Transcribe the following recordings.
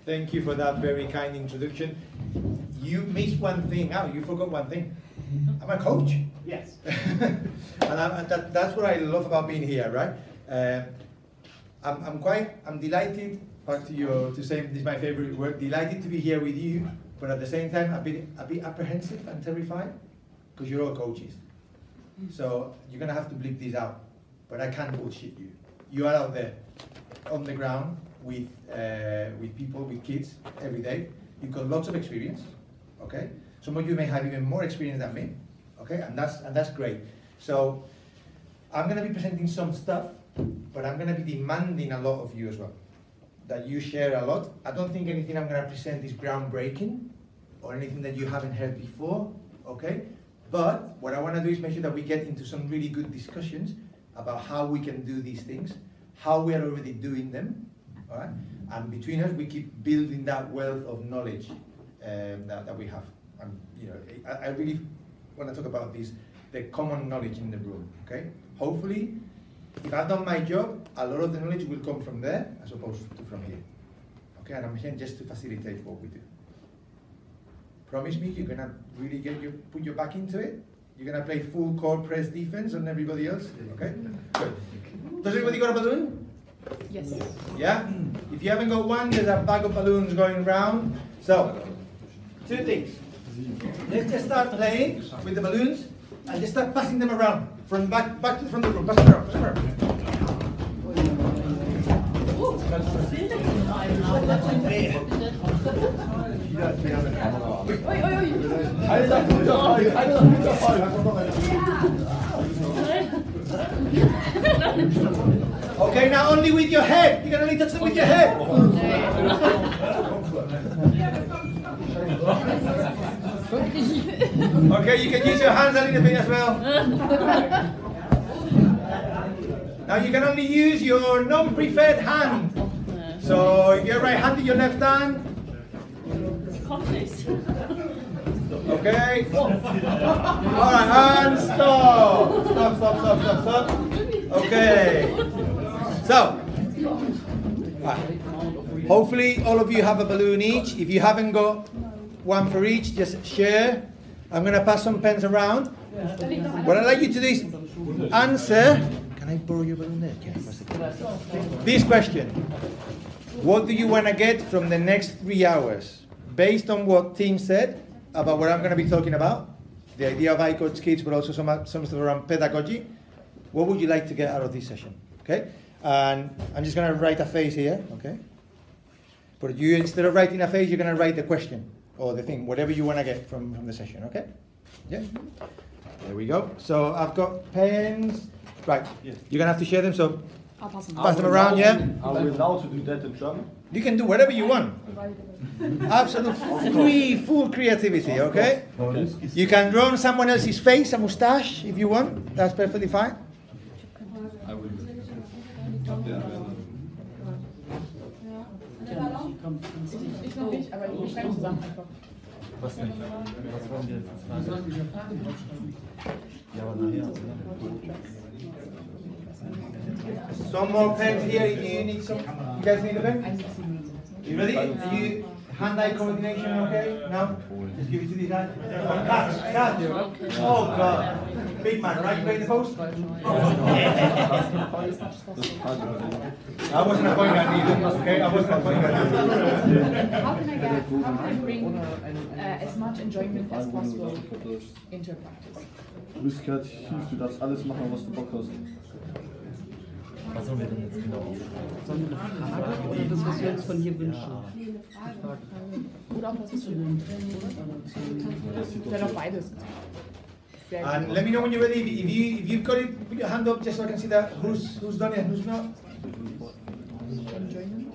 Thank you for that very kind introduction. You missed one thing out. You forgot one thing. I'm a coach. Yes. And that's what I love about being here, right? I'm delighted, back to say this is my favorite word, delighted to be here with you, but at the same time a bit apprehensive and terrified, because you're all coaches. So you're gonna have to bleep this out, but I can't bullshit you. You are out there, on the ground, with people, with kids, every day. You've got lots of experience, okay? Some of you may have even more experience than me, okay? And that's great. So I'm gonna be presenting some stuff, but I'm gonna be demanding a lot of you as well, that you share a lot. I don't think anything I'm gonna present is groundbreaking, or anything that you haven't heard before, okay? But what I wanna do is make sure that we get into some really good discussions about how we can do these things, how we are already doing them, all right? And between us, we keep building that wealth of knowledge that we have. And you know, I really want to talk about this, the common knowledge in the room, okay? Hopefully, if I've done my job, a lot of the knowledge will come from there as opposed to from here, okay? And I'm here just to facilitate what we do. Promise me you're gonna really put your back into it? You're gonna play full court press defense on everybody else, okay? Good. Does everybody got a balloon? Yes. Yeah? If you haven't got one, there's a bag of balloons going round. So, two things. Let's just start playing with the balloons and just start passing them around from back to the front of the room. Pass them around. Pass them around. Okay, now only with your head. You can only touch them with your head. Okay, you can use your hands a little bit as well. Now you can only use your non-preferred hand. So if you're right-handed, your left hand. Okay. All right, and stop. Stop. Okay. So, hopefully all of you have a balloon each. If you haven't got one for each, just share. I'm going to pass some pens around. What I'd like you to do is answer. Can I borrow your balloon there? This question. What do you want to get from the next 3 hours? Based on what Tim said about what I'm going to be talking about, the idea of iCoachKids, but also some stuff around pedagogy, what would you like to get out of this session? Okay? And I'm just going to write a face here, okay? But you, instead of writing a face, you're going to write the question or the thing, whatever you want to get from the session, okay? Yeah? There we go. So I've got pens. Right. Yes. You're going to have to share them, so I'll pass them around, yeah? Are we allowed to do that in German? You can do whatever you want. Absolute full creativity, okay? You can draw on someone else's face, a mustache, if you want. That's perfectly fine. I will. Ich noch nicht, aber wir schreiben zusammen einfach. Was nicht? Was wollen wir jetzt fragen? Ja, aber nachher. Some more pens here if you need some. You guys need a pen? You ready? Are you hand-eye coordination okay? No? Just give it to these guys. Catch. Oh God. Big man, right? You play the post? I wasn't a point guard either, okay? I wasn't a point guard either. How can I bring as much enjoyment as possible into practice? Du bist kreativ, du darfst alles machen, was du Bock hast. Was sollen wir denn jetzt genau aufschreiben? Sollen wir eine Frage oder das, was wir uns von hier wünschen? Oder auch was wir tun. Wäre doch beides. And let me know when you're ready. If you've got it, put your hand up just so I can see that who's done it and who's not. Enjoyment?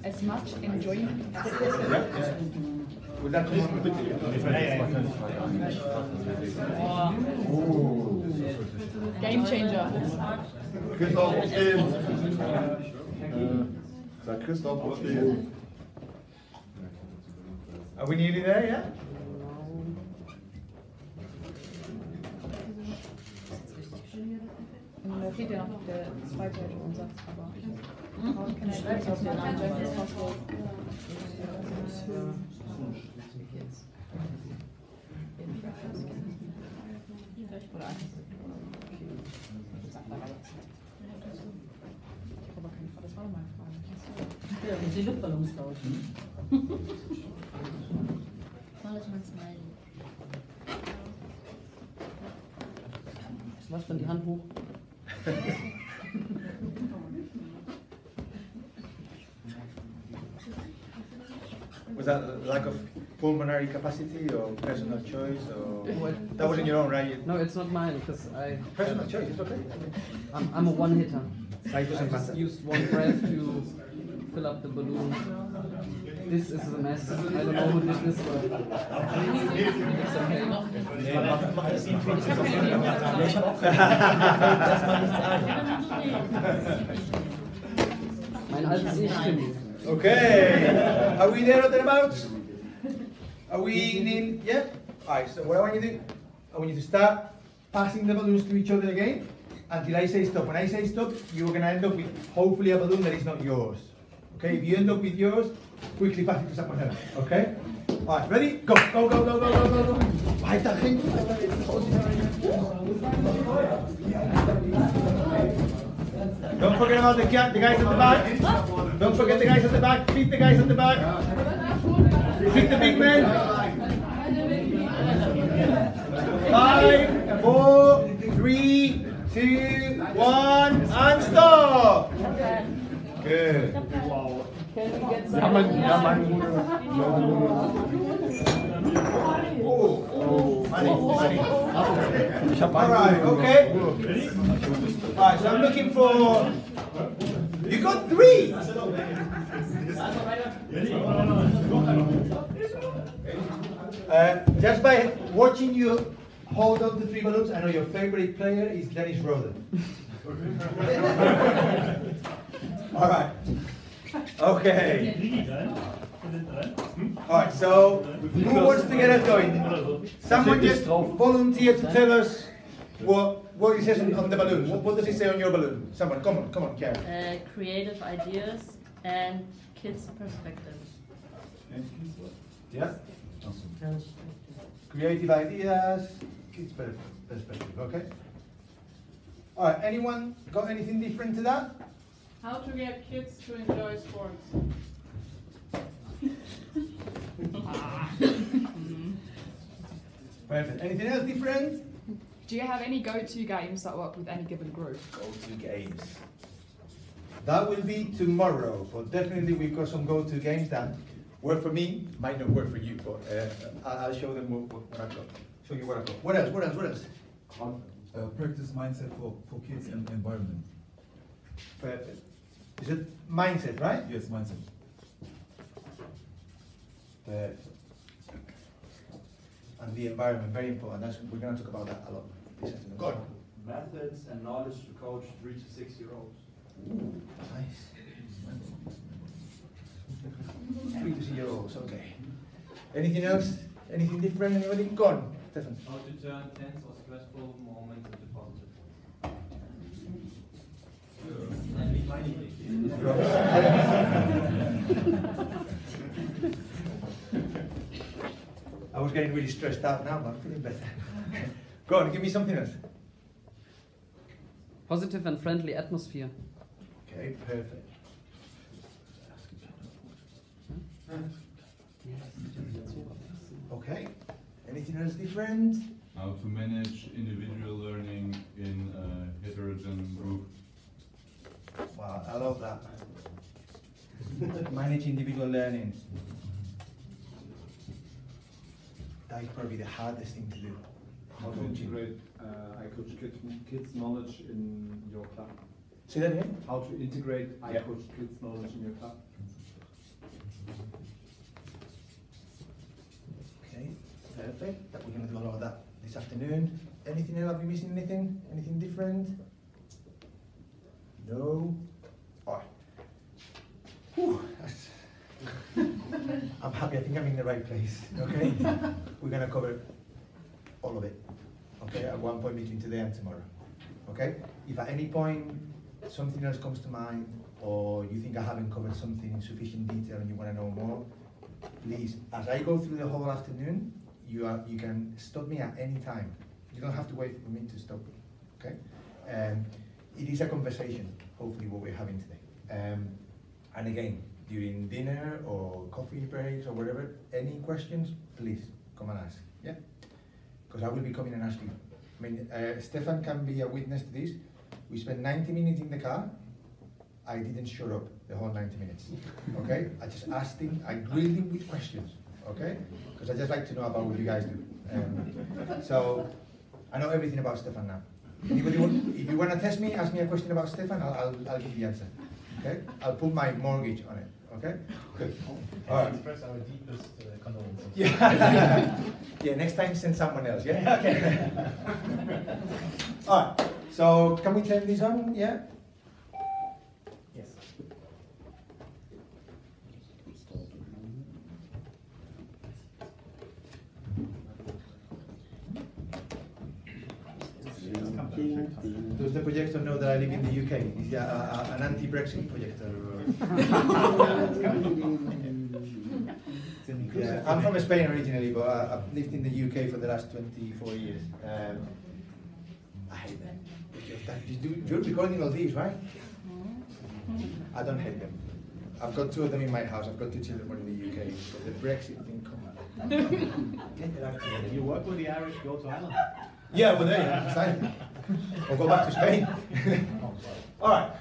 As much enjoyment as possible. Yeah. Would that come on? Game changer. Christoph, aufstehen! Sag Christoph, aufstehen! Are we nearly there, yeah? Da fehlt ja noch der zweite Satz, aber how can I write as join this household? Oder einfach. Aber keine Frage, das war doch meine Frage. Ja, muss die Luftballons tauschen. Soll ich mal smiley? Was dann die Hand hoch? Was that lack of pulmonary capacity or personal choice or that wasn't your own, right? No, it's not mine because Personal choice, it's okay. I'm a one hitter. Size doesn't I just matter. used one breath to fill up the balloon. This is a mess. I don't know who did this, but it's okay. Mein altes Ich stimmt. Okay, are we there or thereabouts? Are we in? Yeah? Alright, so what I want you to do, I want you to start passing the balloons to each other again until I say stop. When I say stop, you're going to end up with hopefully a balloon that is not yours. Okay, if you end up with yours, quickly pass it to someone else. Okay? Alright, ready? Go, go, go, go, go, go, go, go. Weiter hinten. Don't forget about the guys at the back. Don't forget the guys at the back. Feed the guys at the back. Feed the big men. 5, 4, 3, 2, 1, and stop. Good. Alright, okay. Alright, so I'm looking for. You got 3! Just by watching you hold on to 3 balloons, I know your favorite player is Dennis Roden. Alright. Okay. Alright, so who wants to get us going? Someone just volunteer to tell us what it says on the balloon. What does it say on your balloon? Someone, come on, Karen. Creative ideas and kids' perspectives. Yeah? Creative ideas, kids' perspective, okay? Alright, anyone got anything different to that? How to get kids to enjoy sports. Perfect. Anything else different? Do you have any go-to games that work with any given group? Go-to games. That will be tomorrow, but definitely we've got some go-to games that work for me, might not work for you, but I'll show them what I've got. Show you what I've got. What else? Practice mindset for kids and environment. Perfect. Is it mindset, right? Yes, mindset. Perfect. And the environment, very important. We're going to talk about that a lot this afternoon. Go on. Methods and knowledge to coach 3 to 6 year olds. Nice. 3 to 6 year olds, okay. Anything else? Anything different? Anybody? Go on, Stefan. How to turn tense or stressful moments into positive. I was getting really stressed out now, but I'm feeling better. Go on, give me something else. Positive and friendly atmosphere. Okay, perfect. Okay, anything else different? How to manage individual learning in a heterogeneous group. Wow, I love that. Manage individual learning. That is probably the hardest thing to do. How to integrate iCoachKids knowledge in your club. Say that again? How to integrate iCoachKids knowledge in your club. Okay, perfect. We're going to do a lot of that this afternoon. Anything else? Are we missing anything? Anything different? No? Alright. I'm happy. I think I'm in the right place. Okay? We're going to cover all of it. Okay? At one point between today and tomorrow. Okay? If at any point something else comes to mind, or you think I haven't covered something in sufficient detail and you want to know more, please, as I go through the whole afternoon, you can stop me at any time. You don't have to wait for me to stop. Okay? It is a conversation, hopefully, what we're having today. And again, during dinner or coffee breaks or whatever, any questions, please come and ask. Yeah? Because I will be coming and asking. I mean, Stefan can be a witness to this. We spent 90 minutes in the car. I didn't shut up the whole 90 minutes. Okay? I just asked him, I grilled him with questions. Okay? Because I just like to know about what you guys do. So I know everything about Stefan now. Anybody if you want to test me, ask me a question about Stefan, I'll give the answer. Okay? I'll put my mortgage on it. Okay? Good. All right. Express our deepest condolences. Yeah. Yeah, next time send someone else, yeah? Okay. All right. So can we turn this on? Yeah? Yes. Does the projector know that I live in the UK? Is he an anti-Brexit projector? Yeah, I'm from Spain originally, but I've lived in the UK for the last 24 years. I hate them. You're recording all these, right? I don't hate them. I've got 2 of them in my house. I've got 2 children born in the UK. So the Brexit thing, come on. You work with the Irish, go to Ireland. Yeah, well, there you are. Exciting. Or go back to Spain. All right.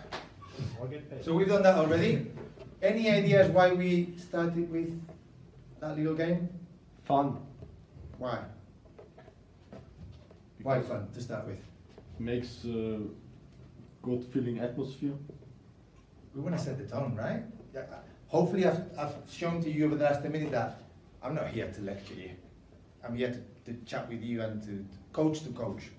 So we've done that already. Any ideas why we started with that little game? Fun. Why? Why fun to start with? Makes good feeling atmosphere. We want to set the tone, right? Yeah. Hopefully I've shown to you over the last 10 minutes that I'm not here to lecture you. I'm here to chat with you and to coach,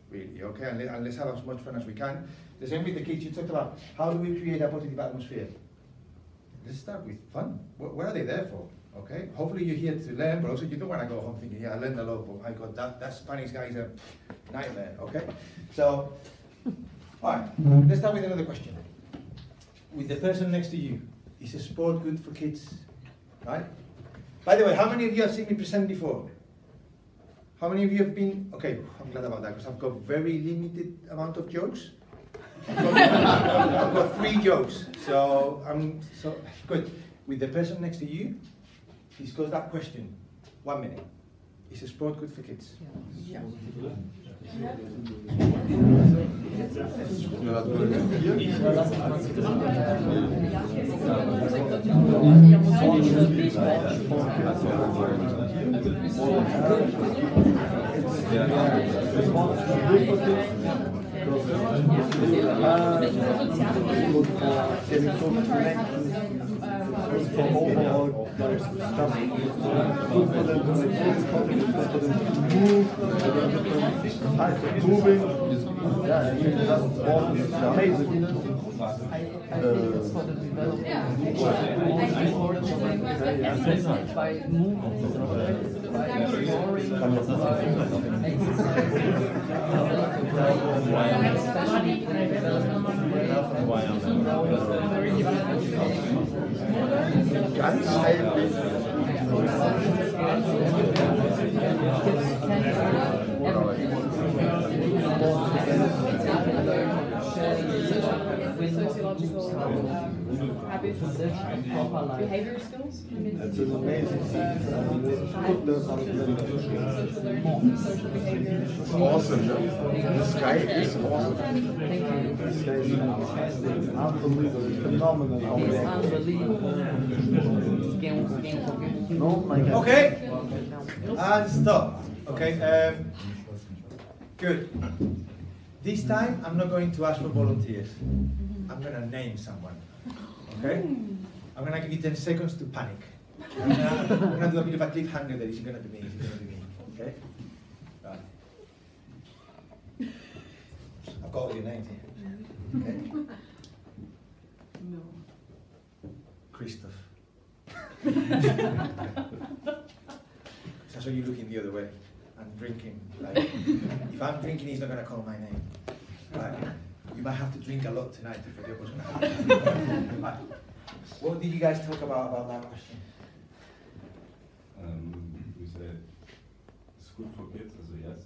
really, okay? And let's have as much fun as we can. The same with the kids. You talked about how do we create a positive atmosphere? Let's start with fun. What are they there for? Okay? Hopefully you're here to learn, but also you don't want to go home thinking, yeah, I learned a lot, but my God, that Spanish guy is a nightmare, okay? So, all right, let's start with another question. With the person next to you, is a sport good for kids? Right? By the way, how many of you have seen me present before? How many of you have been, okay, I'm glad about that, because I've got very limited amount of jokes. I've got 3 jokes, so good. With the person next to you, he's got that question. 1 minute. Is a sport good for kids? Yeah. For overall stuff, good for them to make confidence, for them to move, for them different types of moving. Yeah, I think that's sport is amazing. I think it's for the development by movement, by exploring, by exercising, especially in development. Ganz heimlich. Sociological habits, behavior skills. It's an amazing thing. Good learn how to learn. Social behavior. It's awesome. This guy is awesome. This guy is fantastic, unbelievable, phenomenal. Okay, and stop. Okay, good. This time I'm not going to ask for volunteers. I'm going to name someone. Okay? I'm going to give you 10 seconds to panic. I'm going to do a bit of a cliffhanger that is going to be me. It's going to be me. Okay? Right. I've got all your names here. Okay? No. Christoph. So I saw you looking the other way. I'm drinking. Like, if I'm drinking, he's not going to call my name. Right. You might have to drink a lot tonight to forget what's going to happen. Right. What did you guys talk about that question? We said it's good for kids, also yes.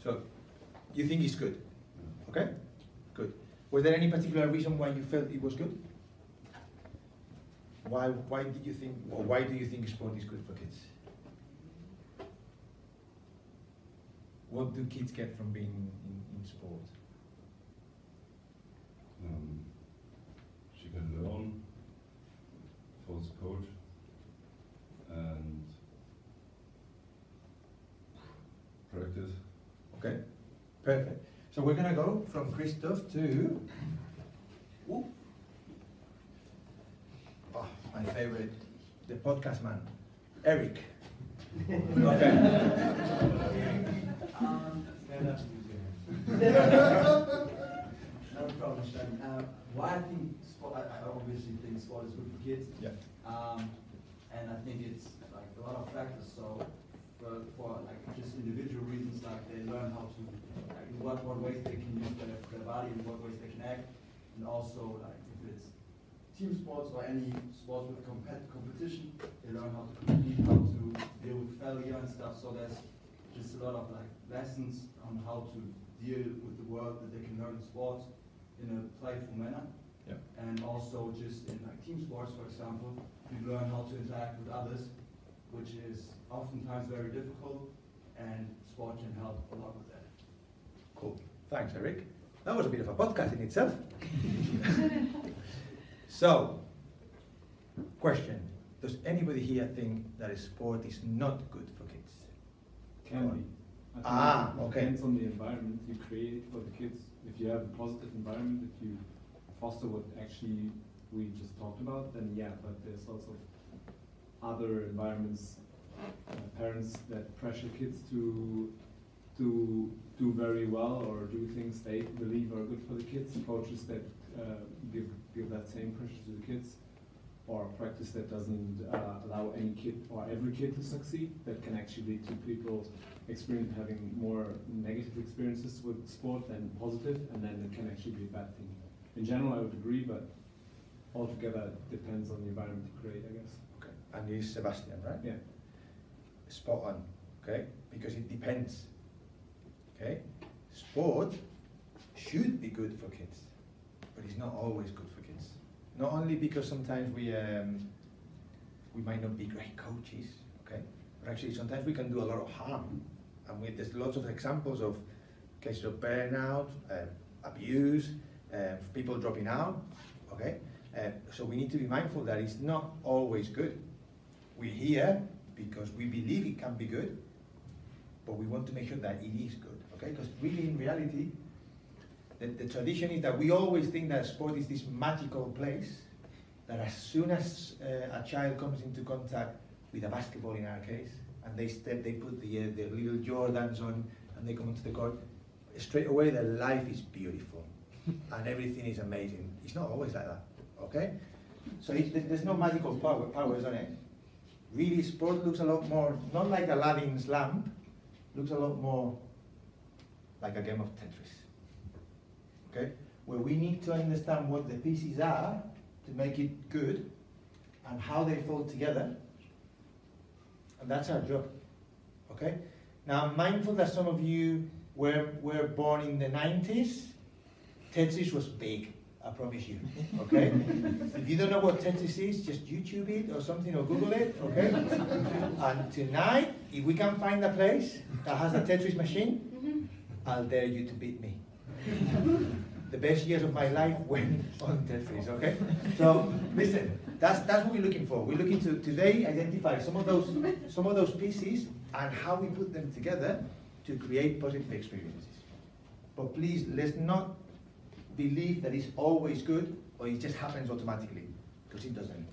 So, you think it's good? Okay? Good. Was there any particular reason why you felt it was good? Why did you think, or why do you think sport is good for kids? What do kids get from being in sport? She can learn, follows coach, and practice. Okay, perfect. So we're going to go from Christoph to, oh, my favorite, the podcast man, Eric. Okay. No problem, Stein. Why I think sport, I obviously think sport is good for kids. Yeah. And I think it's like a lot of factors. So for like just individual reasons, like they learn how to, like in what ways they can use their body, in what ways they can act, and also like if it's team sports or any sports with competition, they learn how to compete, how to deal with failure and stuff. So there's just a lot of like lessons on how to deal with the world that they can learn in sports in a playful manner. Yeah. And also just in like team sports, for example, you learn how to interact with others, which is oftentimes very difficult, and sport can help a lot with that. Cool. Thanks, Eric. That was a bit of a podcast in itself. So, question. Does anybody here think that sport is not good for kids? Can be. I think it depends on the environment you create for the kids. If you have a positive environment, if you foster what actually we just talked about, then yeah, but there's also other environments, parents that pressure kids to do very well or do things they believe are good for the kids, coaches that give that same pressure to the kids, or practice that doesn't allow any kid or every kid to succeed, that can actually lead to people having more negative experiences with sport than positive, and then it can actually be a bad thing. In general, I would agree, but altogether it depends on the environment you create, I guess. Okay. And you, Sebastian, right? Yeah. Spot on, okay? Because it depends, okay? Sport should be good for kids, but it's not always good for kids. Not only because sometimes we might not be great coaches, okay? But actually sometimes we can do a lot of harm. And there's lots of examples of cases of burnout, abuse, people dropping out, okay? So we need to be mindful that it's not always good. We're here because we believe it can be good, but we want to make sure that it is good, okay? Because really in reality, the tradition is that we always think that sport is this magical place, that as soon as a child comes into contact with a basketball in our case, and they put the little Jordans on and they come onto the court, straight away their life is beautiful and everything is amazing. It's not always like that, okay? So there's no magical powers on it. Really, sport looks a lot more, not like Aladdin's lamp, looks a lot more like a game of Tetris. Okay? Where we need to understand what the pieces are to make it good and how they fall together, and that's our job. Okay? Now I'm mindful that some of you were born in the 90s. Tetris was big, I promise you. Okay? If you don't know what Tetris is, just YouTube it or something or Google it, okay? And tonight, if we can find a place that has a Tetris machine, I'll dare you to beat me. The best years of my life went on Tetris, okay? So listen, that's what we're looking for. We're looking to today identify some of those pieces and how we put them together to create positive experiences. But please, let's not believe that it's always good or it just happens automatically, because it doesn't.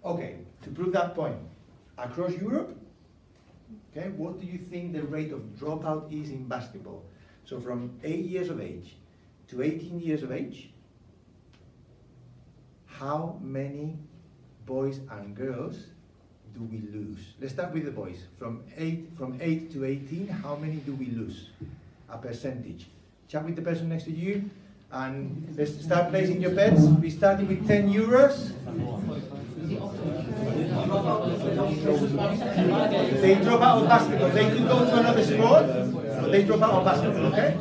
Okay, to prove that point, across Europe, okay, what do you think the rate of dropout is in basketball? So from 8 years of age to 18 years of age, how many boys and girls do we lose? Let's start with the boys. From 8 to 18, how many do we lose? A percentage. Chat with the person next to you, and let's start placing your bets. We started with 10 euros. They drop out of basketball. They could go to another sport, but they drop out of basketball, okay?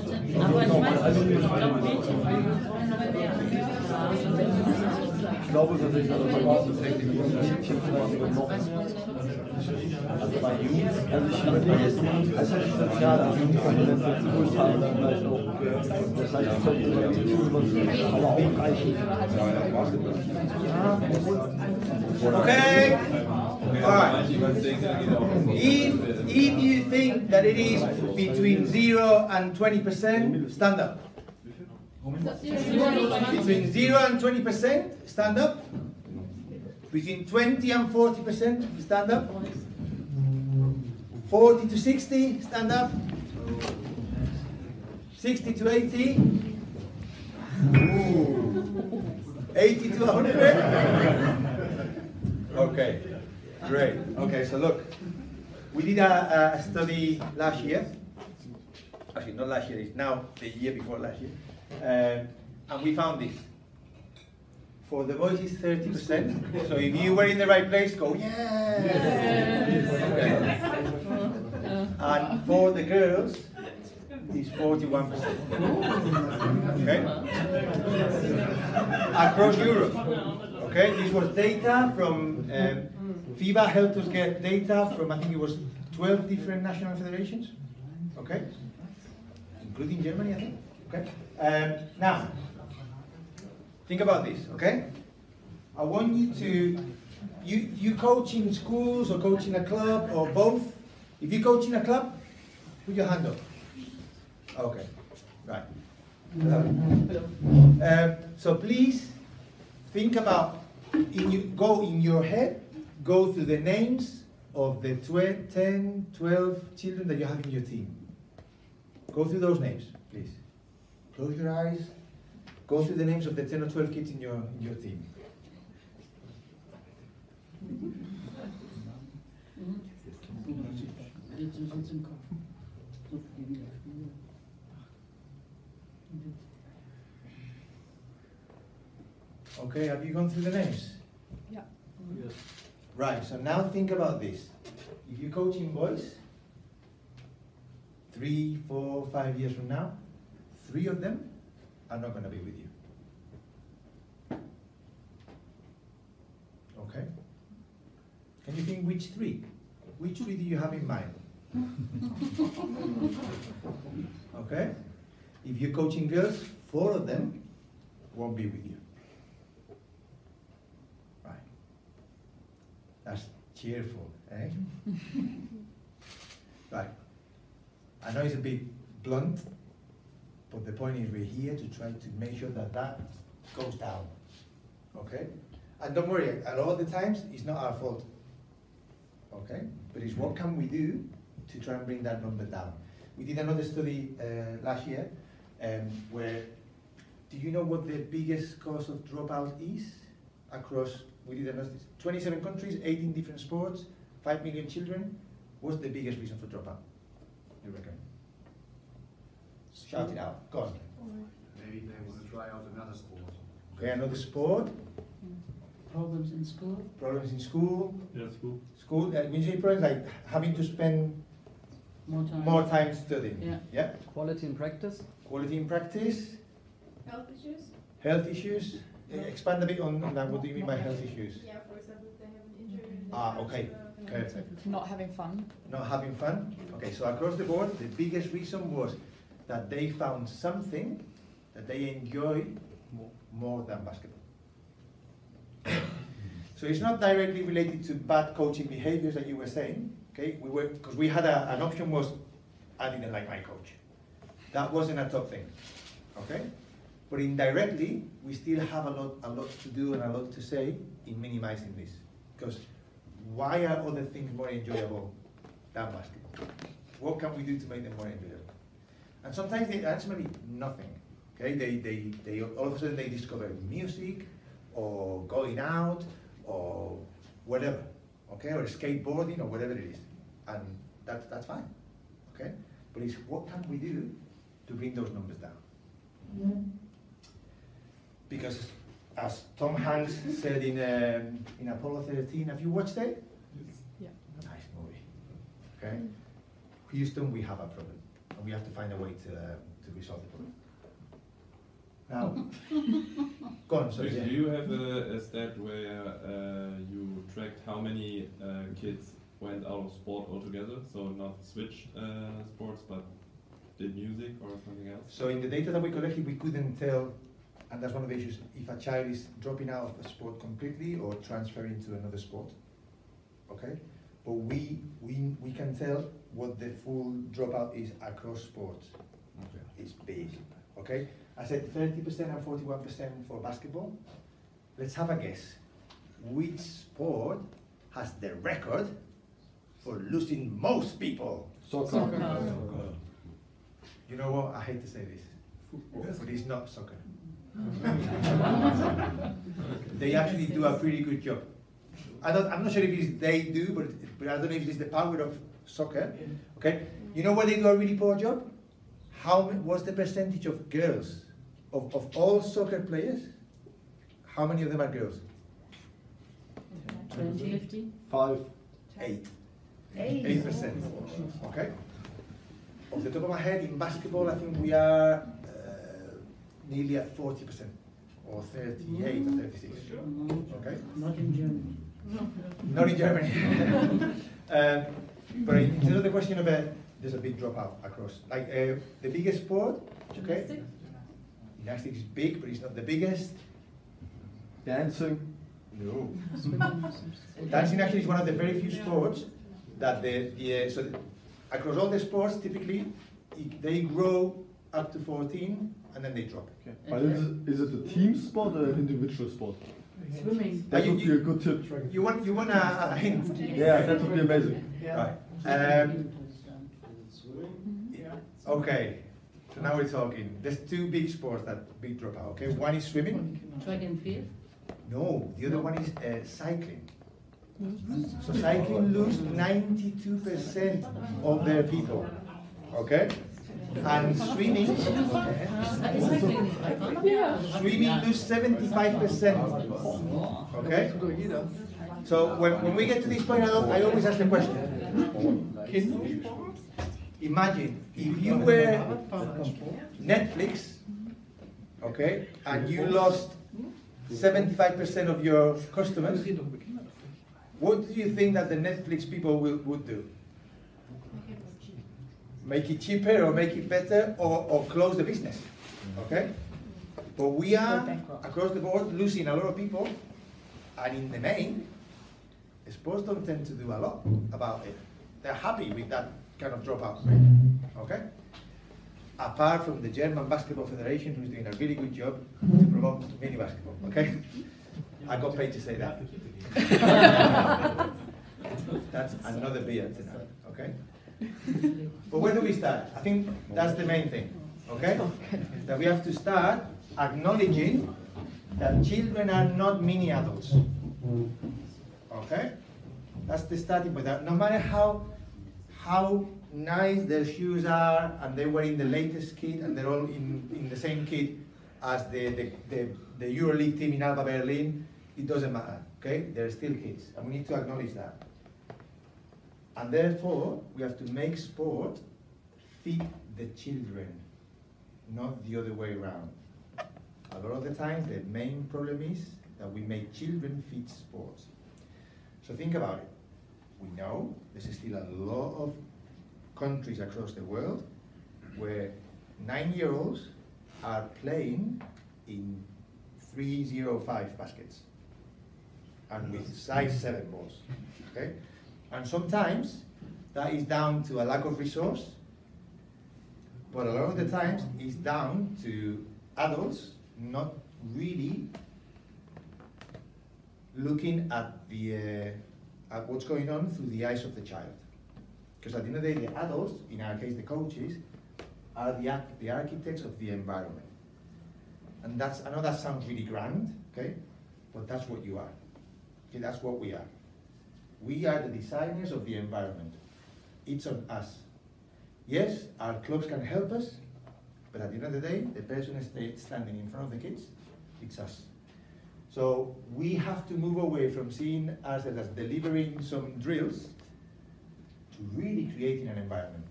Ich glaube tatsächlich, also bei uns ist die Mädchen vielleicht noch. Also bei Jungs, also ich überlege jetzt nicht, als Potenzial, also die Kompetenz jetzt größer haben, dann vielleicht auch, das heißt, es könnte über die Schule, aber auch reichen. Okay. Alright. If you think that it is between 0 and 20%, stand up. Between 0 and 20%, stand up. Between 20 and 40%, stand up. 40 to 60, stand up. 60 to 80. Ooh. 80 to 100. Okay, great. Okay, so look, we did a study last year. Actually, not last year, it's now the year before last year. And we found this. For the boys it's 30%. So if you were in the right place, go, yeah. Okay. And for the girls, it's 41%. Okay? Across Europe. Okay, this was data from FIBA helped us get data from, I think it was 12 different national federations. Okay? Including Germany, I think. Okay? Now, think about this, okay? I want you to, you coach in schools or coach in a club or both. If you coach in a club, put your hand up. Okay, right. So please think about, go in your head, go through the names of the 10, 12 children that you have in your team. Go through those names, please. Close your eyes. Go through the names of the 10 or 12 kids in your team. Okay, have you gone through the names? Yeah. Yes. Right, so now think about this. If you're coaching boys, 3, 4, 5 years from now, 3 of them are not going to be with you. Okay? Can you think which 3? Which 3 do you have in mind? Okay? If you're coaching girls, 4 of them won't be with you. Right. That's cheerful, eh? Right. I know it's a bit blunt, but the point is we're here to try to make sure that that goes down, okay? And don't worry, a lot of the times it's not our fault, okay? But it's what can we do to try and bring that number down. We did another study last year where, do you know what the biggest cause of dropout is across, we did another 27 countries, 18 different sports, 5 million children. What's the biggest reason for dropout, you reckon? Shout it out. Go on. Maybe they want to try out another sport. Okay, another sport. Problems in school. Problems in school. Yeah, school. School. When you say problems, like having to spend more time studying. Yeah. Yeah. Quality in practice. Quality in practice. Health issues? Health issues. Expand a bit on that. What do you mean by health issues? Yeah, for example, if they have an injury. Ah, okay. Perfect. Not having fun. Not having fun. Okay, so across the board, the biggest reason was that they found something that they enjoy more than basketball. So it's not directly related to bad coaching behaviors that you were saying, okay? Because we had an option was, I didn't like my coach. That wasn't a top thing, okay? But indirectly, we still have a lot to do and a lot to say in minimizing this. Because why are other things more enjoyable than basketball? What can we do to make them more enjoyable? And sometimes the answer may be nothing. Okay, they all of a sudden they discover music or going out or whatever. okay, or skateboarding or whatever it is, and that's fine, okay. But it's what can we do to bring those numbers down? Because as Tom Hanks said in Apollo 13, have you watched it? Yeah. Nice movie. Okay. Houston, we have a problem, and we have to find a way to resolve the problem. Now, go on. Sorry. Do you have a stat where you tracked how many kids went out of sport altogether? So not switched sports, but did music or something else? So in the data that we collected, we couldn't tell, and that's one of the issues, if a child is dropping out of a sport completely or transferring to another sport. Okay, but we can tell what the full dropout is across sports. Okay. It's big. Okay, I said 30% and 41% for basketball. Let's have a guess. Which sport has the record for losing most people? Soccer. You know what? I hate to say this, but it's not soccer. They actually do a pretty good job. I'm not sure if it's they do, but I don't know if it's the power of soccer. Okay, you know where they do a really poor job? What's the percentage of girls of all soccer players? How many of them are girls? 20, 50? 5. 8%. Okay. Off the top of my head, in basketball, I think we are nearly at 40%, or 38 or 36. Okay. Not in Germany. Not in Germany. But in terms of the question of there's a big dropout across. Like the biggest sport, okay? Gymnastics is big, but it's not the biggest. Dancing. No. Dancing actually is one of the very few sports that across all the sports, typically, they grow up to 14 and then they drop. Okay. But is it a team sport or an individual sport? Swimming. That would be a good tip. You want a hint? Yeah, that would be amazing. Right. Okay. So now we're talking. There's two big sports that big dropout. Okay, one is swimming. Track and field? No, the other one is cycling. So cycling lose 92% of their people. Okay? And swimming lose 75%. Okay? So when we get to this point, I always ask the question. Imagine if you were Netflix, okay, and you lost 75% of your customers, what do you think that the Netflix people would do? Make it cheaper or make it better or close the business, okay? But we are, across the board, losing a lot of people, and in the main, sports don't tend to do a lot about it. They're happy with that kind of dropout rate, okay? Apart from the German Basketball Federation, who's doing a really good job to promote mini basketball, okay? I got paid to say that. That's another beer tonight, okay? But where do we start? I think that's the main thing, okay? That we have to start acknowledging that children are not mini adults, okay? That's the starting point. That no matter how nice their shoes are, and they were in the latest kit, and they're all in the same kit as the EuroLeague team in Alba Berlin, it doesn't matter, okay? They're still kids, and we need to acknowledge that. And therefore, we have to make sport fit the children, not the other way around. A lot of the times, the main problem is that we make children fit sports. So think about it. We know there's still a lot of countries across the world where 9-year-olds are playing in 305 baskets and with size 7 balls, okay? And sometimes that is down to a lack of resource, but a lot of the times it's down to adults not really looking at at what's going on through the eyes of the child. Because at the end of the day, the adults, in our case the coaches, are the architects of the environment. And I know that sounds really grand, okay? But that's what you are. Okay, that's what we are. We are the designers of the environment. It's on us. Yes, our clubs can help us, but at the end of the day, the person standing in front of the kids, it's us. So we have to move away from seeing ourselves as delivering some drills to really creating an environment,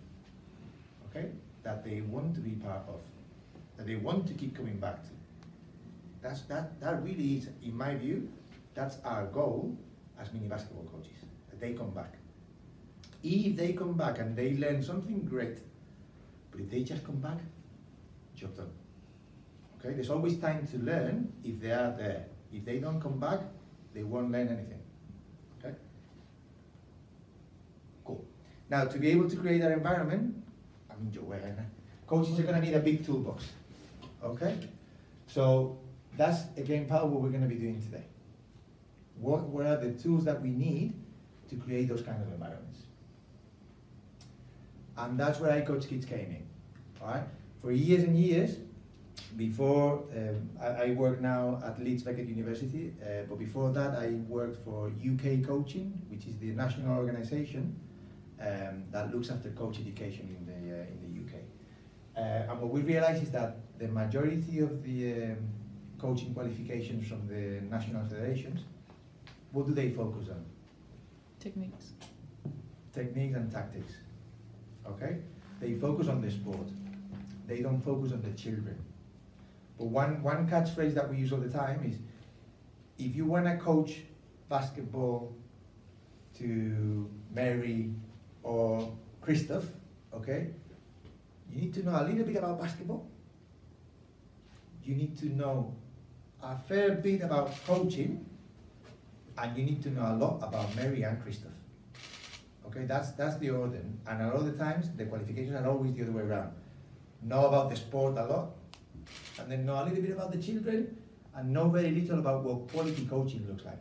okay, that they want to be part of, that they want to keep coming back to. That really is, in my view, that's our goal as mini basketball coaches, that they come back. If they come back and they learn something, great. But if they just come back, job done. Okay, there's always time to learn if they are there. If they don't come back, they won't learn anything. Okay? Cool. Now, to be able to create that environment, coaches are going to need a big toolbox. Okay? So that's again part of what we're going to be doing today. What are the tools that we need to create those kind of environments? And that's where iCoachKids came in. All right? For years and years, before I work now at Leeds Beckett University, but before that I worked for UK Coaching, which is the national organisation that looks after coach education in the UK. And what we realised is that the majority of the coaching qualifications from the national federations, what do they focus on? Techniques. Techniques and tactics. Okay? They focus on the sport. They don't focus on the children. But one catchphrase that we use all the time is, if you want to coach basketball to Mary or Christoph, okay, you need to know a little bit about basketball. You need to know a fair bit about coaching, and you need to know a lot about Mary and Christoph. Okay, that's the order. And a lot of the times, the qualifications are always the other way around. Know about the sport a lot, and then know a little bit about the children, and know very little about what quality coaching looks like.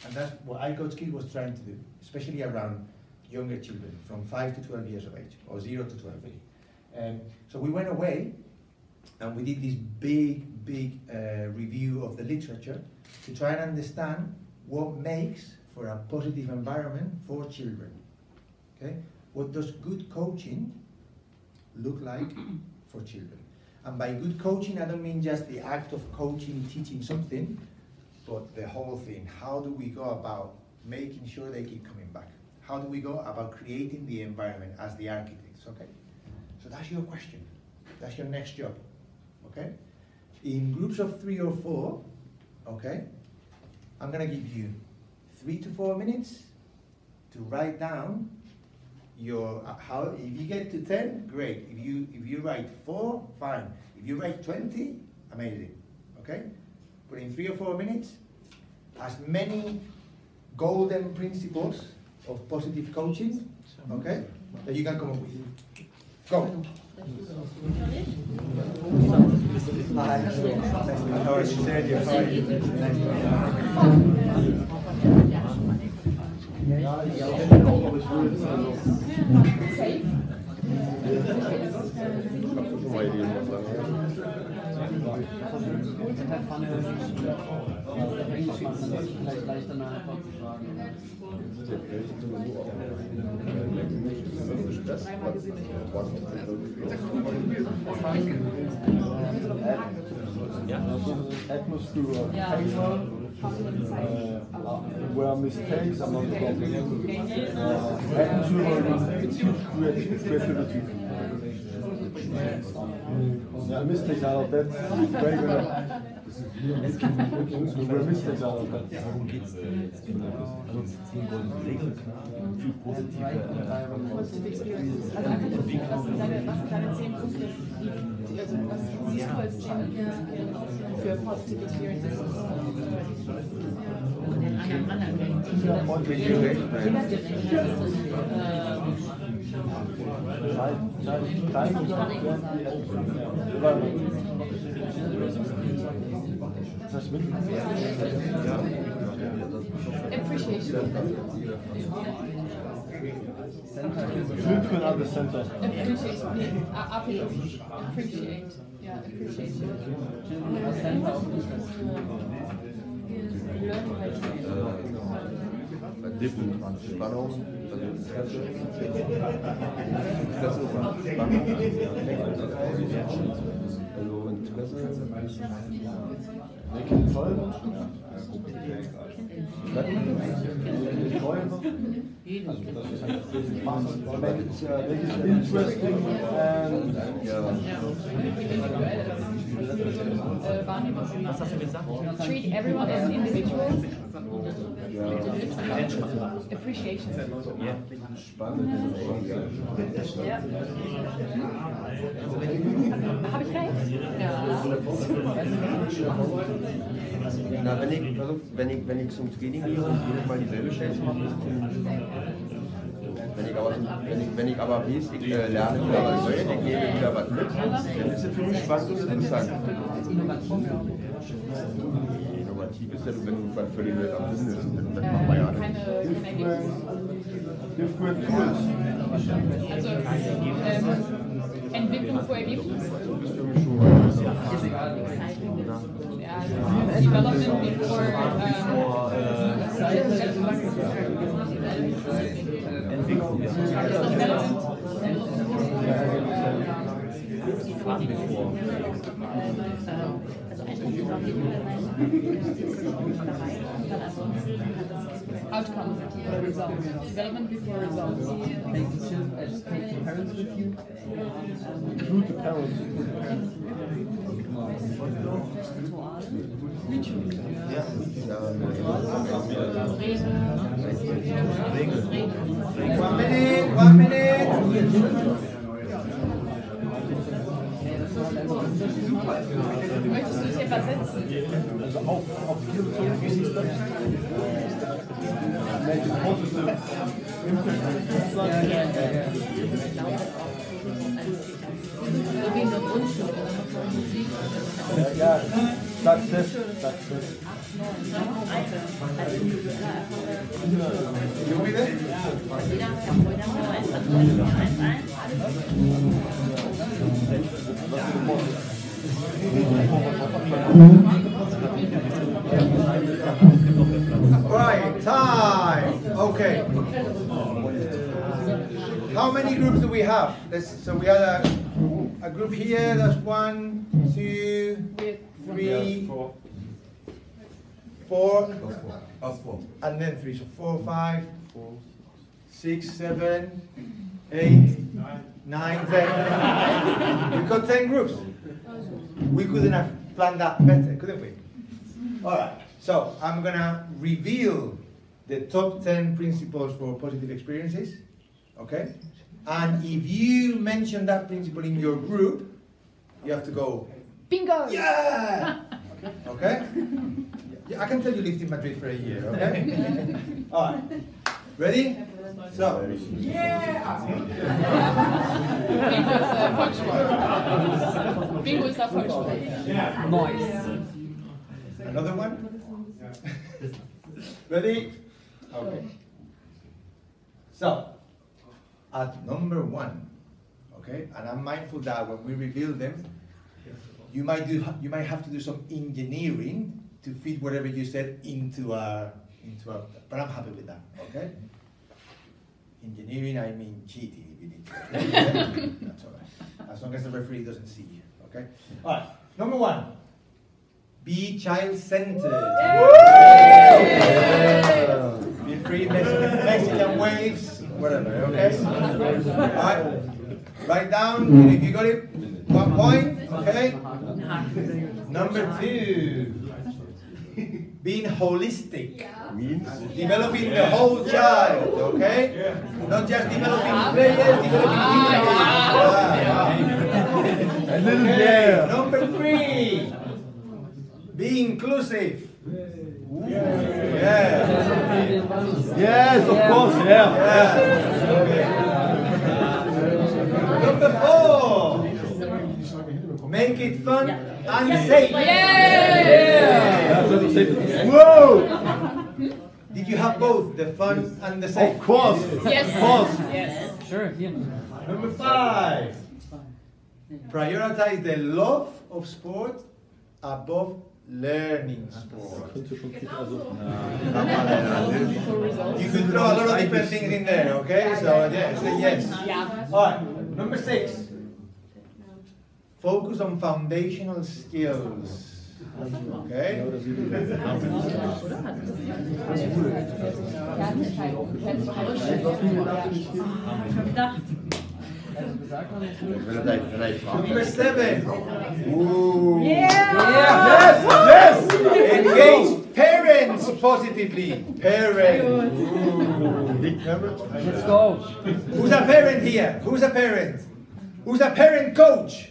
And that's what iCoachKids was trying to do, especially around younger children, from 5 to 12 years of age, or 0 to 12 really. So we went away, and we did this big review of the literature to try and understand what makes for a positive environment for children. Okay? What does good coaching look like for children? And by good coaching, I don't mean just the act of coaching, teaching something, but the whole thing. How do we go about making sure they keep coming back? How do we go about creating the environment as the architects, okay? So that's your question. That's your next job, okay? In groups of 3 or 4, okay, I'm gonna give you 3 to 4 minutes to write down your, if you get to 10, great. If you write 4, fine. If you write 20, amazing, okay? But in 3 or 4 minutes, as many golden principles of positive coaching, okay, that you can come up with. Go. Hi. How are you, Sergio? How are you? Atmosphere of paper, where mistakes are not a problem. Atmosphere is huge creativity. Yeah, mistakes out of that. Very good. Where mistakes out of that. Worum geht's? Also 10 goldene Regeln, viel positive Experiences. Also einfach nur, was sind deine 10 Punkte, also was siehst du als 10 für positive Experiences? Und den anderen anerkennen. Appreciation. Flip to another center. Appreciate. Appreciate. Yeah, appreciate. Center of interest. Learn by Spannung, also Interesse oder Spannung, also Interesse, toll, interesting and Was hast du gesagt? Treat everyone as individuals. Appreciation. Spannend. Ja. Habe ich recht? Ja. Na, wenn ich zum Training gehe und jedes Mal dieselbe Scheiße mache, ist es wenn ich aber weiß, ich lerne wieder was Neues, ich nehme wieder was mit, dann ist es für mich spannend und interessant. Innovativ ist ja, wenn du was völlig neu erfindest und dann machen wir ja nicht. Different Tools. Also Entwicklung vor Ergebnis. Das ist für mich schon Development before Entwicklung. Outcomes, results. Development before results. Take the parents with you. Include the parents. One minute. Möchtest du dich etwas setzen? Also auf hier bezogen, wie siehst du das? Ja, Success. Right, time. Okay. How many groups do we have? So we had a group here. That's 1, 2, 3, 4, and then 3. So 4, 5, 6, 7, 8, 9, 10. We've got 10 groups. We couldn't have planned that better, couldn't we? All right. So I'm gonna reveal the top 10 principles for positive experiences. Okay? And if you mention that principle in your group, you have to go, bingo! Yeah! Okay? Yeah, I can tell you lived in Madrid for a year, okay? Alright. Ready? So, yeah! Bingo ist Erfolgssport. Nice. Another one? Ready? Okay. So, at number 1, okay, and I'm mindful that when we reveal them, you might have to do some engineering to fit whatever you said into a, but I'm happy with that, okay? Engineering, I mean cheating if you need to. Okay? That's all right. As long as the referee doesn't see you, okay? All right, number 1. Be child-centered. Be free Mexican waves, whatever, okay? Alright, write down, if you got it, 1 point, okay? Number 2, being holistic. Means developing the whole child, okay? Not just developing players, developing people. A little yeah. Number 3, be inclusive. Yeah. Yes, of course, yeah. Number 4, make it fun and safe. Whoa! Did you have both the fun and the safe? Of course. Yes. Of course. Yes. Sure, yeah. Number 5, prioritize the love of sport above learning sport. You could throw a lot of different things in there, okay? So yes, yes. Alright, number 6. Focus on foundational skills. Okay? Number 7. Ooh. Yes! Engage parents positively. Parents. Let's go. Who's a parent here? Who's a parent? Who's a parent coach?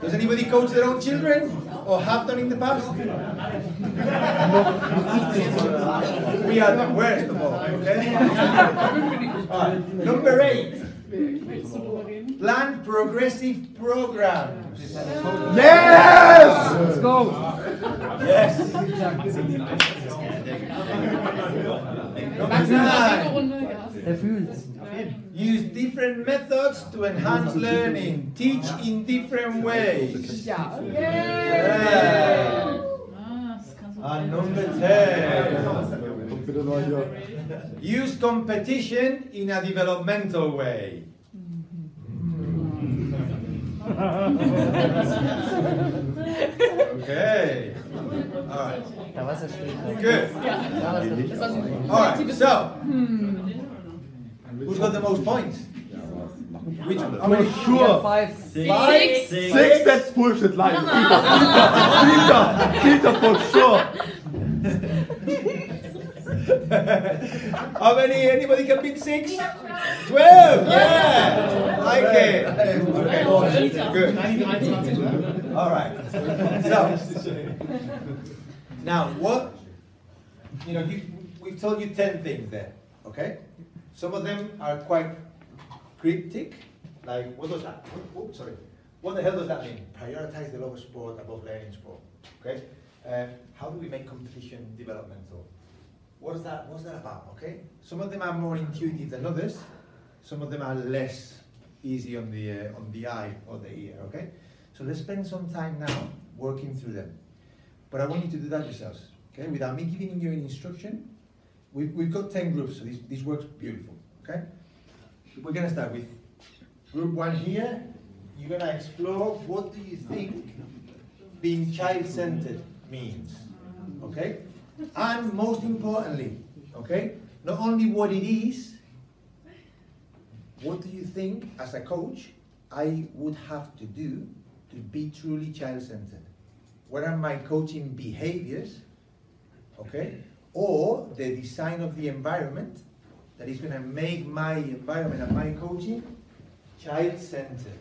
Does anybody coach their own children? Or have done in the past? We are the worst of all, okay? Alright, number 8. Plan progressive programs. Yes! Let's go. Yes. Number 9. Use different methods to enhance learning. Teach in different ways. Yeah. And number 10. Use competition in a developmental way. Okay. All right. Good. All right. So, who's got the most points? Which one? How many? Sure. 5. 6. 6. That's bullshit. Lie. Peter for sure. How many? Anybody can pick 6? 12. Yeah. Like it. Okay. Good. All right. So now what? We've told you 10 things there. Okay. Some of them are quite cryptic. Like, what does that? Oops, sorry. What the hell does that mean? Prioritize the love of sport above learning sport. Okay. How do we make competition developmental? What's that about? Okay. Some of them are more intuitive than others. Some of them are less easy on the eye or the ear. Okay. So let's spend some time now working through them. But I want you to do that yourselves. Okay. Without me giving you an instruction. We've got 10 groups, so this works beautiful. Okay. We're gonna start with group 1 here. You're gonna explore what do you think being child-centered means. Okay. And most importantly, okay, not only what it is, what do you think as a coach I would have to do to be truly child-centered? What are my coaching behaviors, okay, or the design of the environment that is going to make my environment and my coaching child-centered?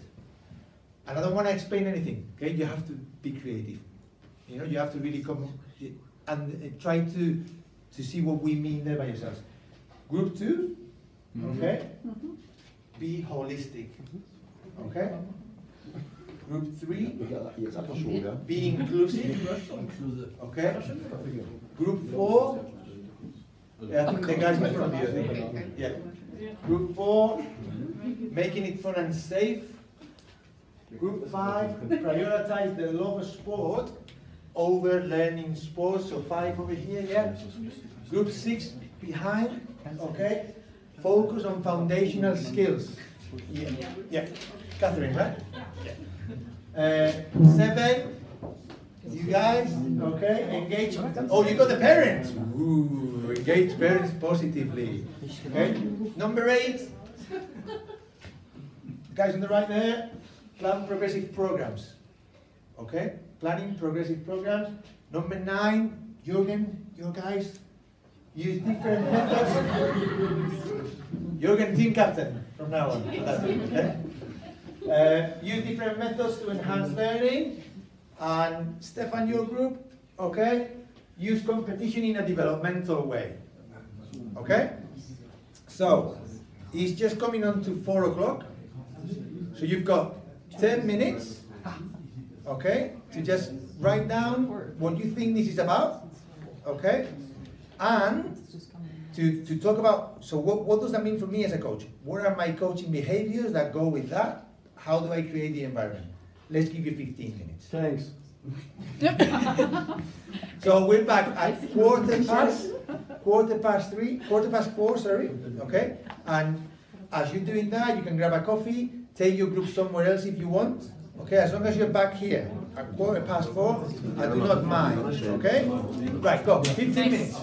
And I don't want to explain anything, okay? You have to be creative. You have to really come and try to see what we mean there by yourselves. Group 2, okay? Be holistic, okay? Group 3, be inclusive, okay? Group 4, I think the guys in front of you, I think. Yeah. Group 4, making it fun and safe. Group 5, prioritize the love of sport over learning sports. So 5 over here, yeah. Group 6 behind, okay. Focus on foundational skills. Yeah, yeah. Catherine, right? Yeah. 7, you guys, okay. Engage. Oh, you got the parents. Ooh, engage parents positively. Okay. Number 8, guys on the right there. Plan progressive programs. Okay? Planning progressive programs. Number 9, Jürgen, you guys, use different methods. Jürgen, team captain from now on. Okay? Use different methods to enhance learning. And Stefan, your group, okay? Use competition in a developmental way. Okay? So, it's just coming on to 4 o'clock. So you've got 10 minutes, okay, to just write down what you think this is about, okay, and to talk about, so what does that mean for me as a coach? What are my coaching behaviors that go with that? How do I create the environment? Let's give you 15 minutes. Thanks. So we're back at quarter past 4, sorry, okay? And as you're doing that, you can grab a coffee, take your group somewhere else if you want, okay? As long as you're back here at 4:15, I do not mind, okay? Right, go, 15 minutes.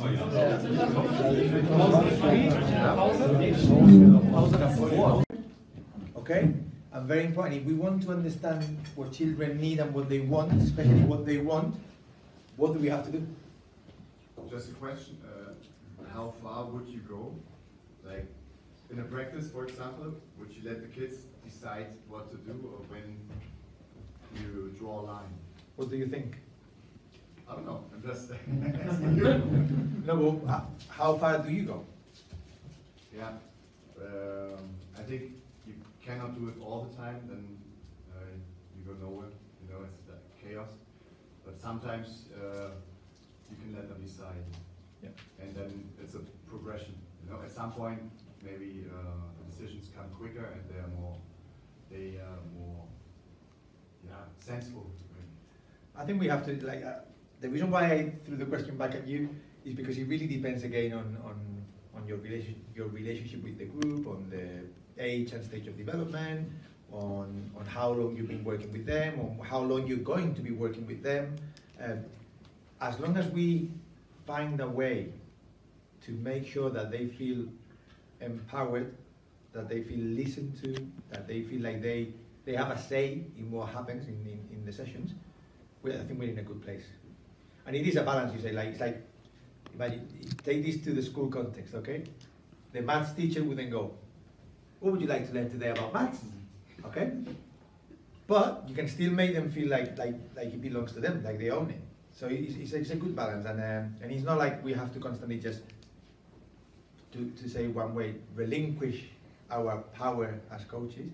Okay? And very important, if we want to understand what children need and what they want, especially what they want, what do we have to do? Just a question, how far would you go? Like, in a practice, for example, would you let the kids decide what to do or when you draw a line? What do you think? I don't know, I'm just No, well, how far do you go? Yeah, I think you cannot do it all the time, then you go nowhere, you know, it's like chaos. But sometimes you can let them decide. Yeah. And then it's a progression, you know, at some point maybe the decisions come quicker and they are more sensible. I think we have to, like, the reason why I threw the question back at you is because it really depends again on your relationship with the group, on the age and stage of development, on how long you've been working with them, on how long you're going to be working with them. As long as we find a way to make sure that they feel empowered, that they feel listened to, that they feel like they have a say in what happens in the sessions, I think we're in a good place. And it is a balance, you say, like, it's like, imagine, take this to the school context, okay? The maths teacher would then go, what would you like to learn today about maths? Okay? But you can still make them feel like it belongs to them, like they own it. So it's a good balance, and it's not like we have to constantly just, to say one way, relinquish our power as coaches.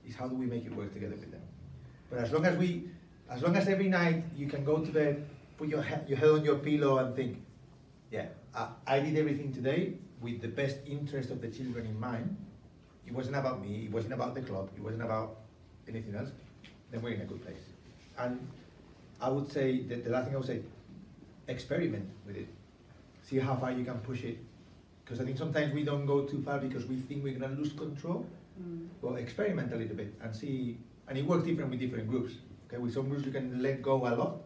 Is how do we make it work together with them? But as long as every night you can go to bed, put your head on your pillow and think, yeah, I did everything today with the best interest of the children in mind. It wasn't about me, it wasn't about the club, it wasn't about anything else, then we're in a good place. And I would say, that the last thing I would say, experiment with it. See how far you can push it. Because I think sometimes we don't go too far because we think we're going to lose control. Well, experiment a little bit and see, and it works different with different groups. Okay, with some groups you can let go a lot.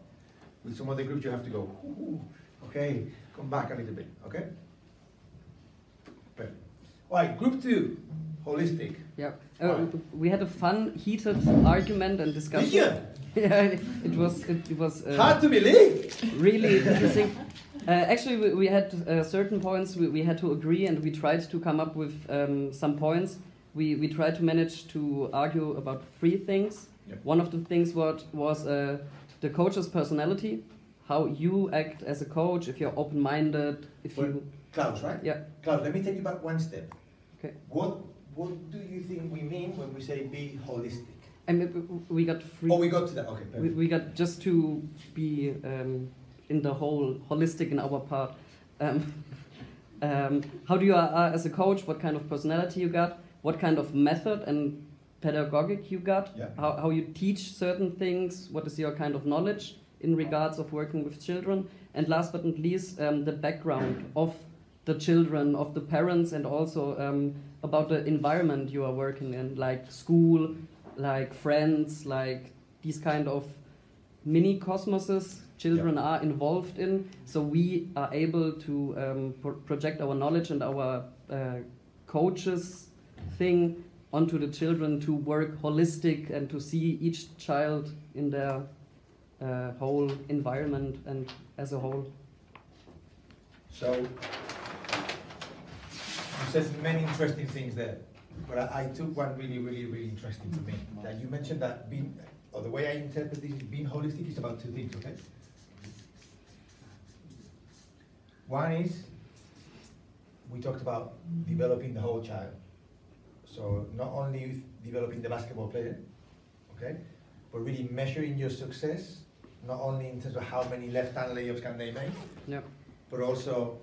With some other groups you have to go, ooh, okay, come back a little bit, okay? Perfect. All right, group 2, holistic. Yeah, we had a fun, heated argument and discussion. Did you? Yeah, it was hard to believe. Really interesting. Actually, we had certain points we had to agree, and we tried to come up with some points. We tried to manage to argue about 3 things. Yep. One of the things was the coach's personality, how you act as a coach, if you're open-minded, if you... Klaus, right? Yeah. Klaus, let me take you back one step. Okay. What do you think we mean when we say be holistic? And we got 3... Oh, we got to that, okay, perfect. We got just to be in the whole holistic in our part. How do you are as a coach, what kind of personality you got, what kind of method and pedagogic you got, yeah. how you teach certain things, what is your kind of knowledge in regards of working with children, and last but not least, the background of the children, of the parents, and also about the environment you are working in, like school, like friends, like these kind of mini cosmoses children are involved in, so we are able to project our knowledge and our coaches thing onto the children to work holistic and to see each child in their whole environment and as a whole. So, you said many interesting things there, but I took one really, really, really interesting to me. That you mentioned that being, or the way I interpret this, being holistic is about 2 things, okay? One is, we talked about developing the whole child. So not only developing the basketball player, okay, but really measuring your success, not only in terms of how many left-hand layups can they make, but also,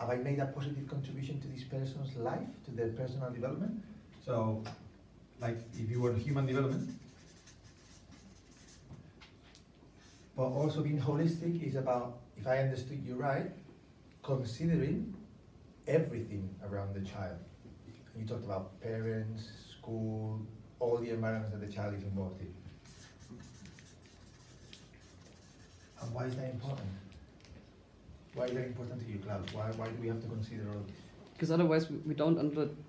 have I made a positive contribution to this person's life, to their personal development? So, like if you were in human development, But also being holistic is about, if I understood you right, considering everything around the child. You talked about parents, school, all the environments that the child is involved in. And why is that important? Why is that important to you, Klaus? Why do we have to consider all this? Because otherwise we don't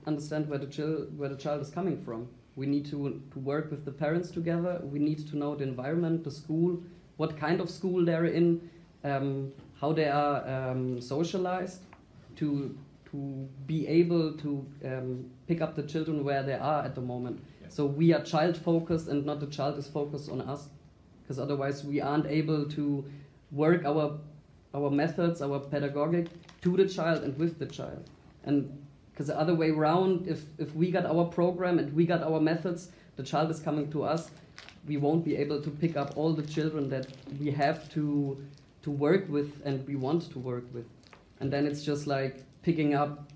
understand where the child is coming from. We need to work with the parents together. We need to know the environment, the school, what kind of school they're in, how they are socialized, to be able to pick up the children where they are at the moment. Yeah. So we are child focused and not the child is focused on us. Because otherwise we aren't able to work our methods, our pedagogic to the child and with the child. And because the other way around, if we got our program and we got our methods, the child is coming to us, we won't be able to pick up all the children that we have to work with and we want to work with. And then it's just like picking up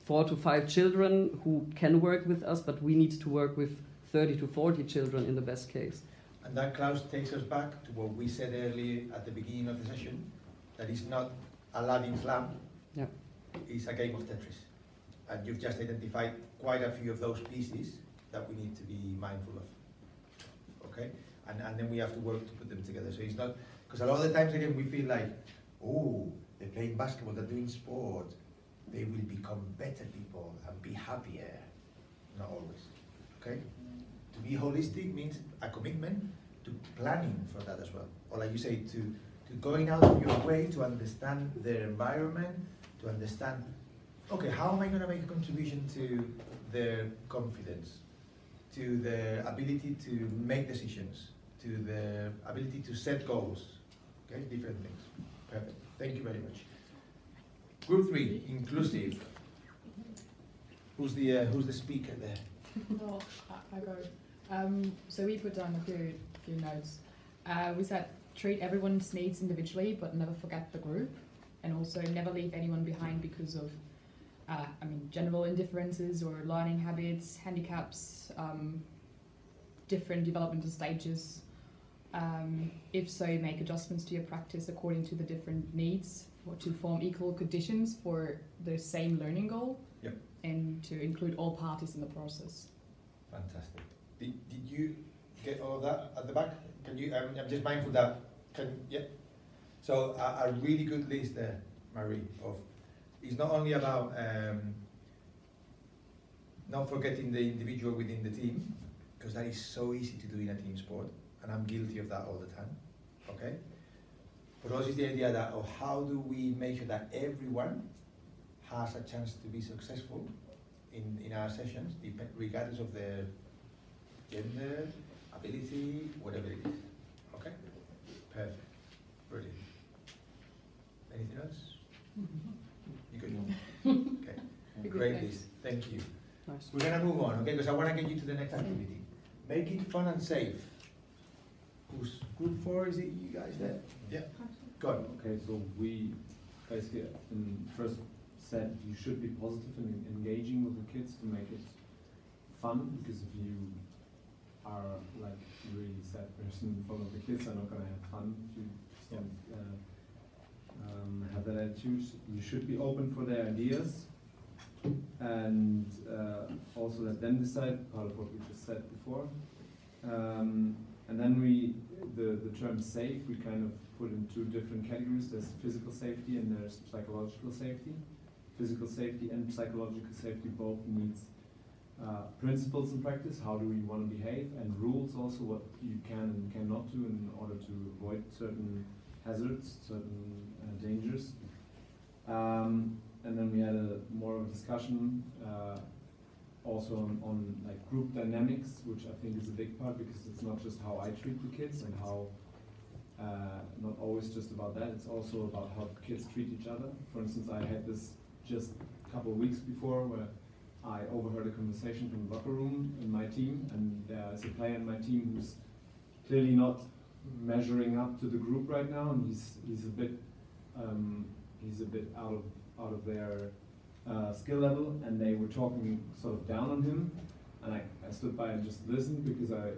4 to 5 children who can work with us, but we need to work with 30 to 40 children in the best case. And that, Klaus, takes us back to what we said earlier at the beginning of the session, that it's not Aladdin's lamp, yeah. It's a game of Tetris. And you've just identified quite a few of those pieces that we need to be mindful of. Okay? And then we have to work to put them together. So it's not, because a lot of the times again we feel like, oh, they're playing basketball, they're doing sport, they will become better people and be happier. Not always. Okay? To be holistic means a commitment to planning for that as well. Or like you say, to going out of your way to understand their environment, to understand, okay, how am I going to make a contribution to their confidence, to their ability to make decisions, to their ability to set goals, okay, different things. Perfect. Thank you very much. Group 3, inclusive. Who's the speaker there? No, I go. So we put down a few notes. We said treat everyone's needs individually, but never forget the group, and also never leave anyone behind because of, general indifferences or learning habits, handicaps, different developmental stages. If so, make adjustments to your practice according to the different needs, or to form equal conditions for the same learning goal, yep. And to include all parties in the process. Fantastic. Did you get all of that at the back? Can you? I'm just mindful that. So a really good list there, Marie. Of it's not only about not forgetting the individual within the team, because that is so easy to do in a team sport, and I'm guilty of that all the time. Okay. But also is the idea that of how do we make sure that everyone has a chance to be successful in our sessions, regardless of their gender, ability, whatever it is. Okay? Perfect. Brilliant. Anything else? You good? Okay. Great list. Thank you. Nice. We're going to move on, okay? Because I want to get you to the next activity. Make it fun and safe. Who's group 4? Is it you guys there? Yeah. Go on. Okay, so we basically first said you should be positive and engaging with the kids to make it fun, because if you are like a really sad person in front of the kids, are not going to have fun if you just don't have that attitude. You should be open for their ideas, and also let them decide, part of what we just said before. And then the term safe, we kind of put in 2 different categories. There's physical safety and there's psychological safety. Physical safety and psychological safety both needs principles in practice, how do we want to behave, and rules also, what you can and cannot do in order to avoid certain hazards, certain dangers. And then we had more of a discussion also on like group dynamics, which I think is a big part, because it's not just how I treat the kids and how, not always just about that, it's also about how kids treat each other. For instance, I had this just a couple of weeks before where I overheard a conversation from the locker room in my team, and there's a player in my team who's clearly not measuring up to the group right now, and he's a bit out of their skill level, and they were talking sort of down on him, and I stood by and just listened because I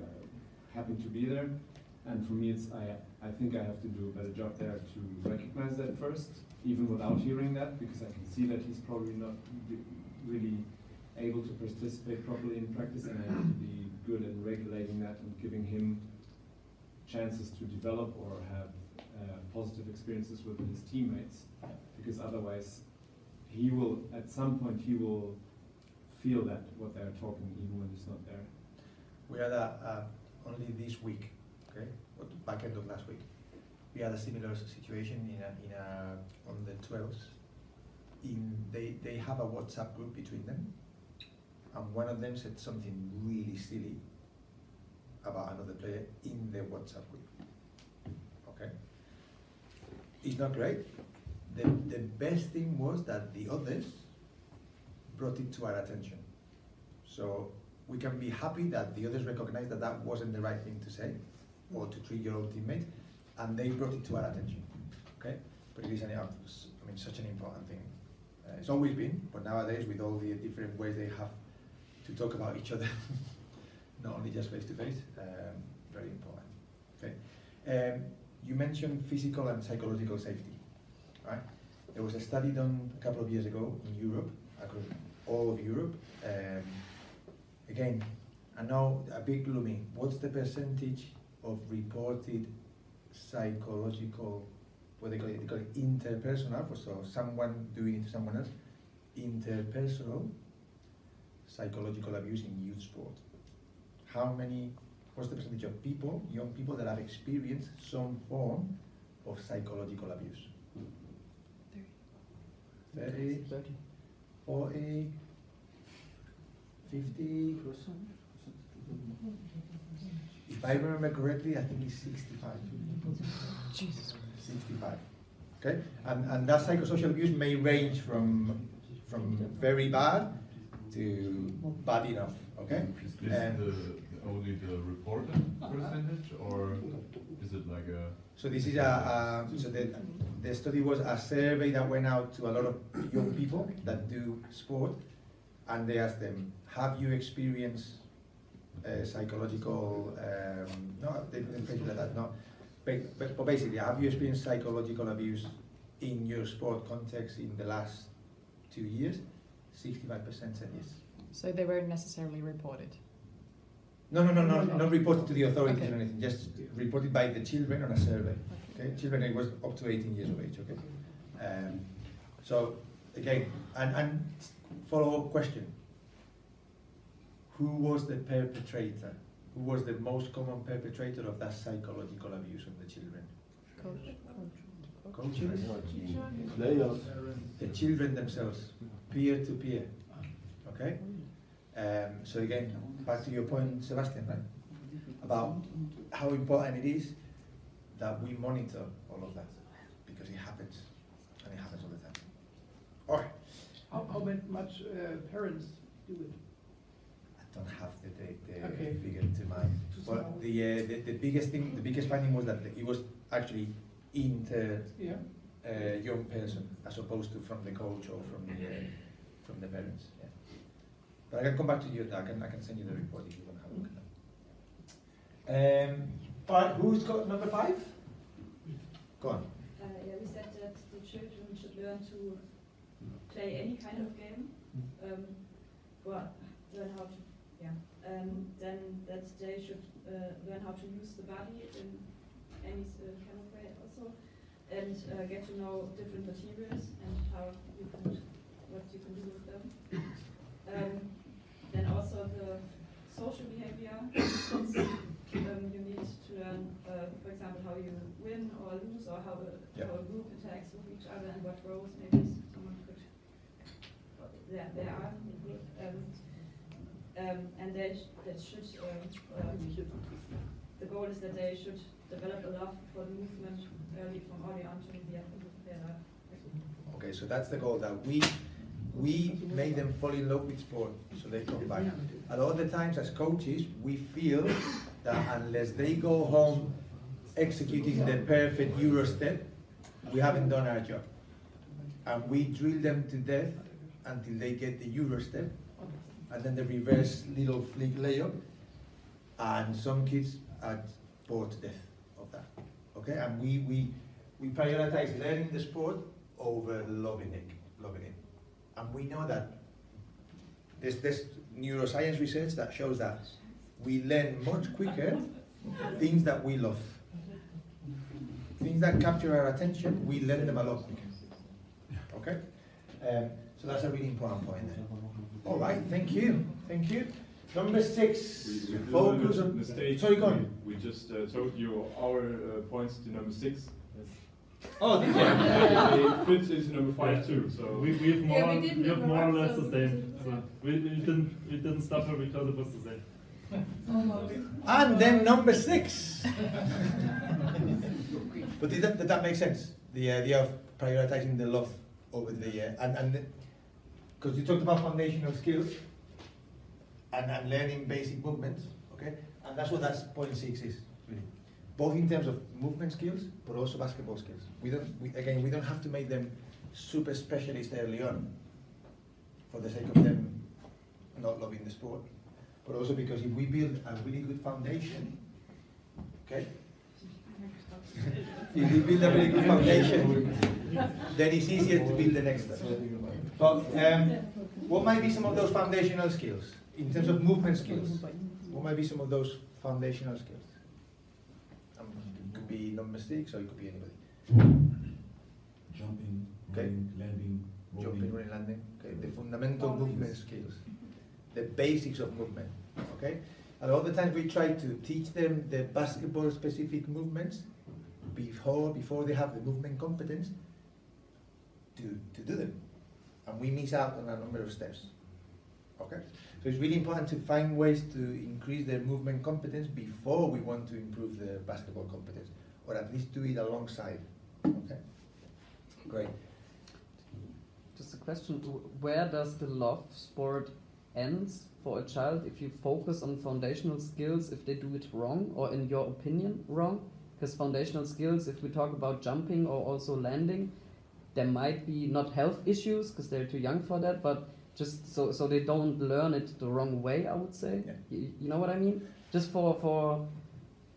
happened to be there, And for me, I think I have to do a better job there to recognize that first, even without hearing that, because I can see that he's probably not really able to participate properly in practice, and I have to be good at regulating that and giving him chances to develop or have positive experiences with his teammates, because otherwise he will, at some point, he will feel that what they're talking even when he's not there. We had only this week, okay, or the back end of last week, we had a similar situation on the 12th. They have a WhatsApp group between them, and one of them said something really silly about another player in the WhatsApp group. Okay, it's not great. The best thing was that the others brought it to our attention. So we can be happy that the others recognize that that wasn't the right thing to say or to treat your own teammates, and they brought it to our attention. Okay, but it is such an important thing. It's always been, but nowadays with all the different ways they have to talk about each other, not only just face to face, very important. Okay, you mentioned physical and psychological safety, right? There was a study done a couple of years ago in Europe, across all of Europe. Again, I know a bit gloomy. What's the percentage of reported psychological, what they call it interpersonal, so someone doing it to someone else, interpersonal psychological abuse in youth sport? What's the percentage of people, young people, that have experienced some form of psychological abuse? 30, 40, 50? If I remember correctly, I think it's 65. Jesus. 65. Okay, and that psychosocial abuse may range from very bad to bad enough. Okay. Is this only the reported percentage, or is it like a? So this is so the study was a survey that went out to a lot of young people that do sport, and they asked them, have you experienced psychological, no, they didn't phrase it like that, no, but basically, have you experienced psychological abuse in your sport context in the last 2 years? 65% said yes. So they weren't necessarily reported? No, not reported to the authorities Okay. or anything, just reported by the children on a survey. Okay, children, it was up to 18 years of age. Okay, so again, and follow-up question: who was the perpetrator? Who was the most common perpetrator of that psychological abuse of the children? Coaches, players, the children themselves, peer to peer. Okay. So again, back to your point, Sebastian, right? About how important it is that we monitor all of that, because it happens, and it happens all the time. All right. How much parents do it? I don't have the figure to mind. But the biggest thing, the biggest finding was that it was actually young person, as opposed to from the coach or from the parents. Yeah. But I can come back to you. I can send you the report if you want to have a look at that. All right, who's got number 5? Go on. Yeah, we said that the children should learn to play any kind of game, or learn how to, then that they should learn how to use the body in any kind of way also, and get to know different materials and what you can do with them. Then also the social behavior. You need to learn, for example, how you win or lose, or how a group interacts with each other, and what roles maybe someone could. There are in the group, and they should. The goal is that they should develop a love for the movement early, from early on to the end of their life. Okay, so that's the goal, that we make them fall in love with sport, so they come back. A lot of the times as coaches, we feel that unless they go home executing the perfect Euro step, we haven't done our job. And we drill them to death until they get the Euro step, and then the reverse little flick layup, and some kids are bored to death. Okay, and we prioritize learning the sport over loving it. And we know that there's neuroscience research that shows that we learn much quicker things that we love. Things that capture our attention, we learn them a lot quicker. Okay? So that's a really important point there. All right, thank you. Number 6, focus on... Sorry, go on. We just told you our points to number 6. Oh, did you? It fits into number 5 too. So we have more or less the same. So we didn't stop her because it was the same. And then number 6. But did that make sense? The idea of prioritizing the love over the and because you talked about foundational skills and learning basic movements, okay? And that's what point 6 is, really. Both in terms of movement skills, but also basketball skills. We don't have to make them super specialists early on for the sake of them not loving the sport, but also because if we build a really good foundation, okay? If we build a really good foundation, then it's easier to build the next step. But what might be some of those foundational skills in terms of movement skills? What might be some of those foundational skills? It could be number 6, or it could be anybody. Jumping, okay. Landing, jumping, running, landing. Okay, the fundamental movement skills, the basics of movement. Okay, and all the time we try to teach them the basketball-specific movements before they have the movement competence to do them, and we miss out on a number of steps. Okay, so it's really important to find ways to increase their movement competence before we want to improve their basketball competence, or at least do it alongside. Okay, great. Just a question: where does the love sport ends for a child if you focus on foundational skills? If they do it wrong, or in your opinion wrong? Because foundational skills, if we talk about jumping or also landing, there might be not health issues because they're too young for that, but just so they don't learn it the wrong way, I would say. Yeah. You know what I mean? Just for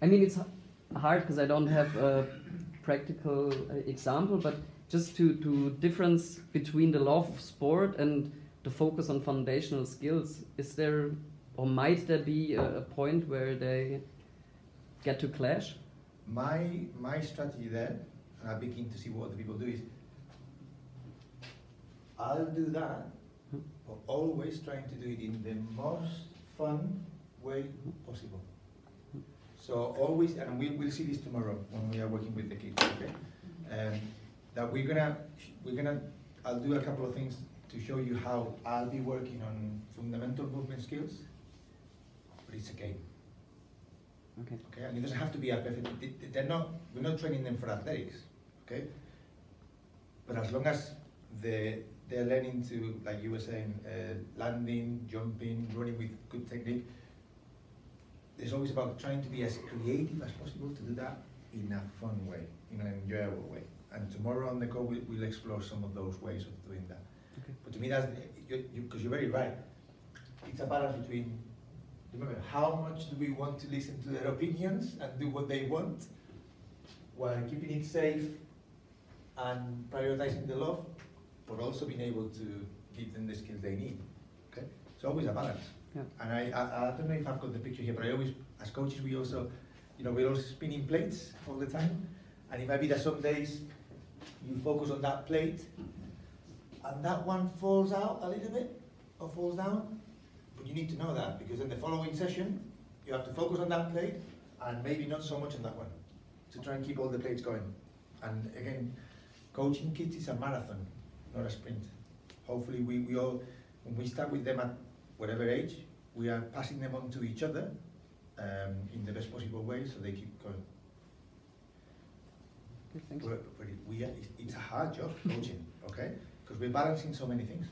I mean, it's hard because I don't have a practical example, but just to difference between the love of sport and the focus on foundational skills. Is there, or might there be a point where they get to clash? My strategy there, and I begin to see what other people do, is I'll do that, but always trying to do it in the most fun way possible. So always, and we'll see this tomorrow when we are working with the kids, okay? That I'll do a couple of things to show you how I'll be working on fundamental movement skills, but it's a game. Okay, and it doesn't have to be a perfect. We're not training them for athletics, okay? But as long as they're learning to, like you were saying, landing, jumping, running with good technique, it's always about trying to be as creative as possible to do that in a fun way, in an enjoyable way. And tomorrow on the call, we'll explore some of those ways of doing that. Okay. But to me, that's because you're very right. It's a balance between. Remember, how much do we want to listen to their opinions and do what they want, while keeping it safe and prioritizing the love, but also being able to give them the skills they need. Okay, it's always a balance. Yeah. And I don't know if I've got the picture here, but I always, as coaches, we also, we're also spinning plates all the time, and it might be that some days you focus on that plate, and that one falls out a little bit or falls down. But you need to know that, because in the following session, you have to focus on that plate and maybe not so much on that one, to try and keep all the plates going. And again, coaching kids is a marathon, not a sprint. Hopefully we all, when we start with them at whatever age, we are passing them on to each other in the best possible way so they keep going. Good, thanks. It's a hard job, coaching, okay? Because we're balancing so many things.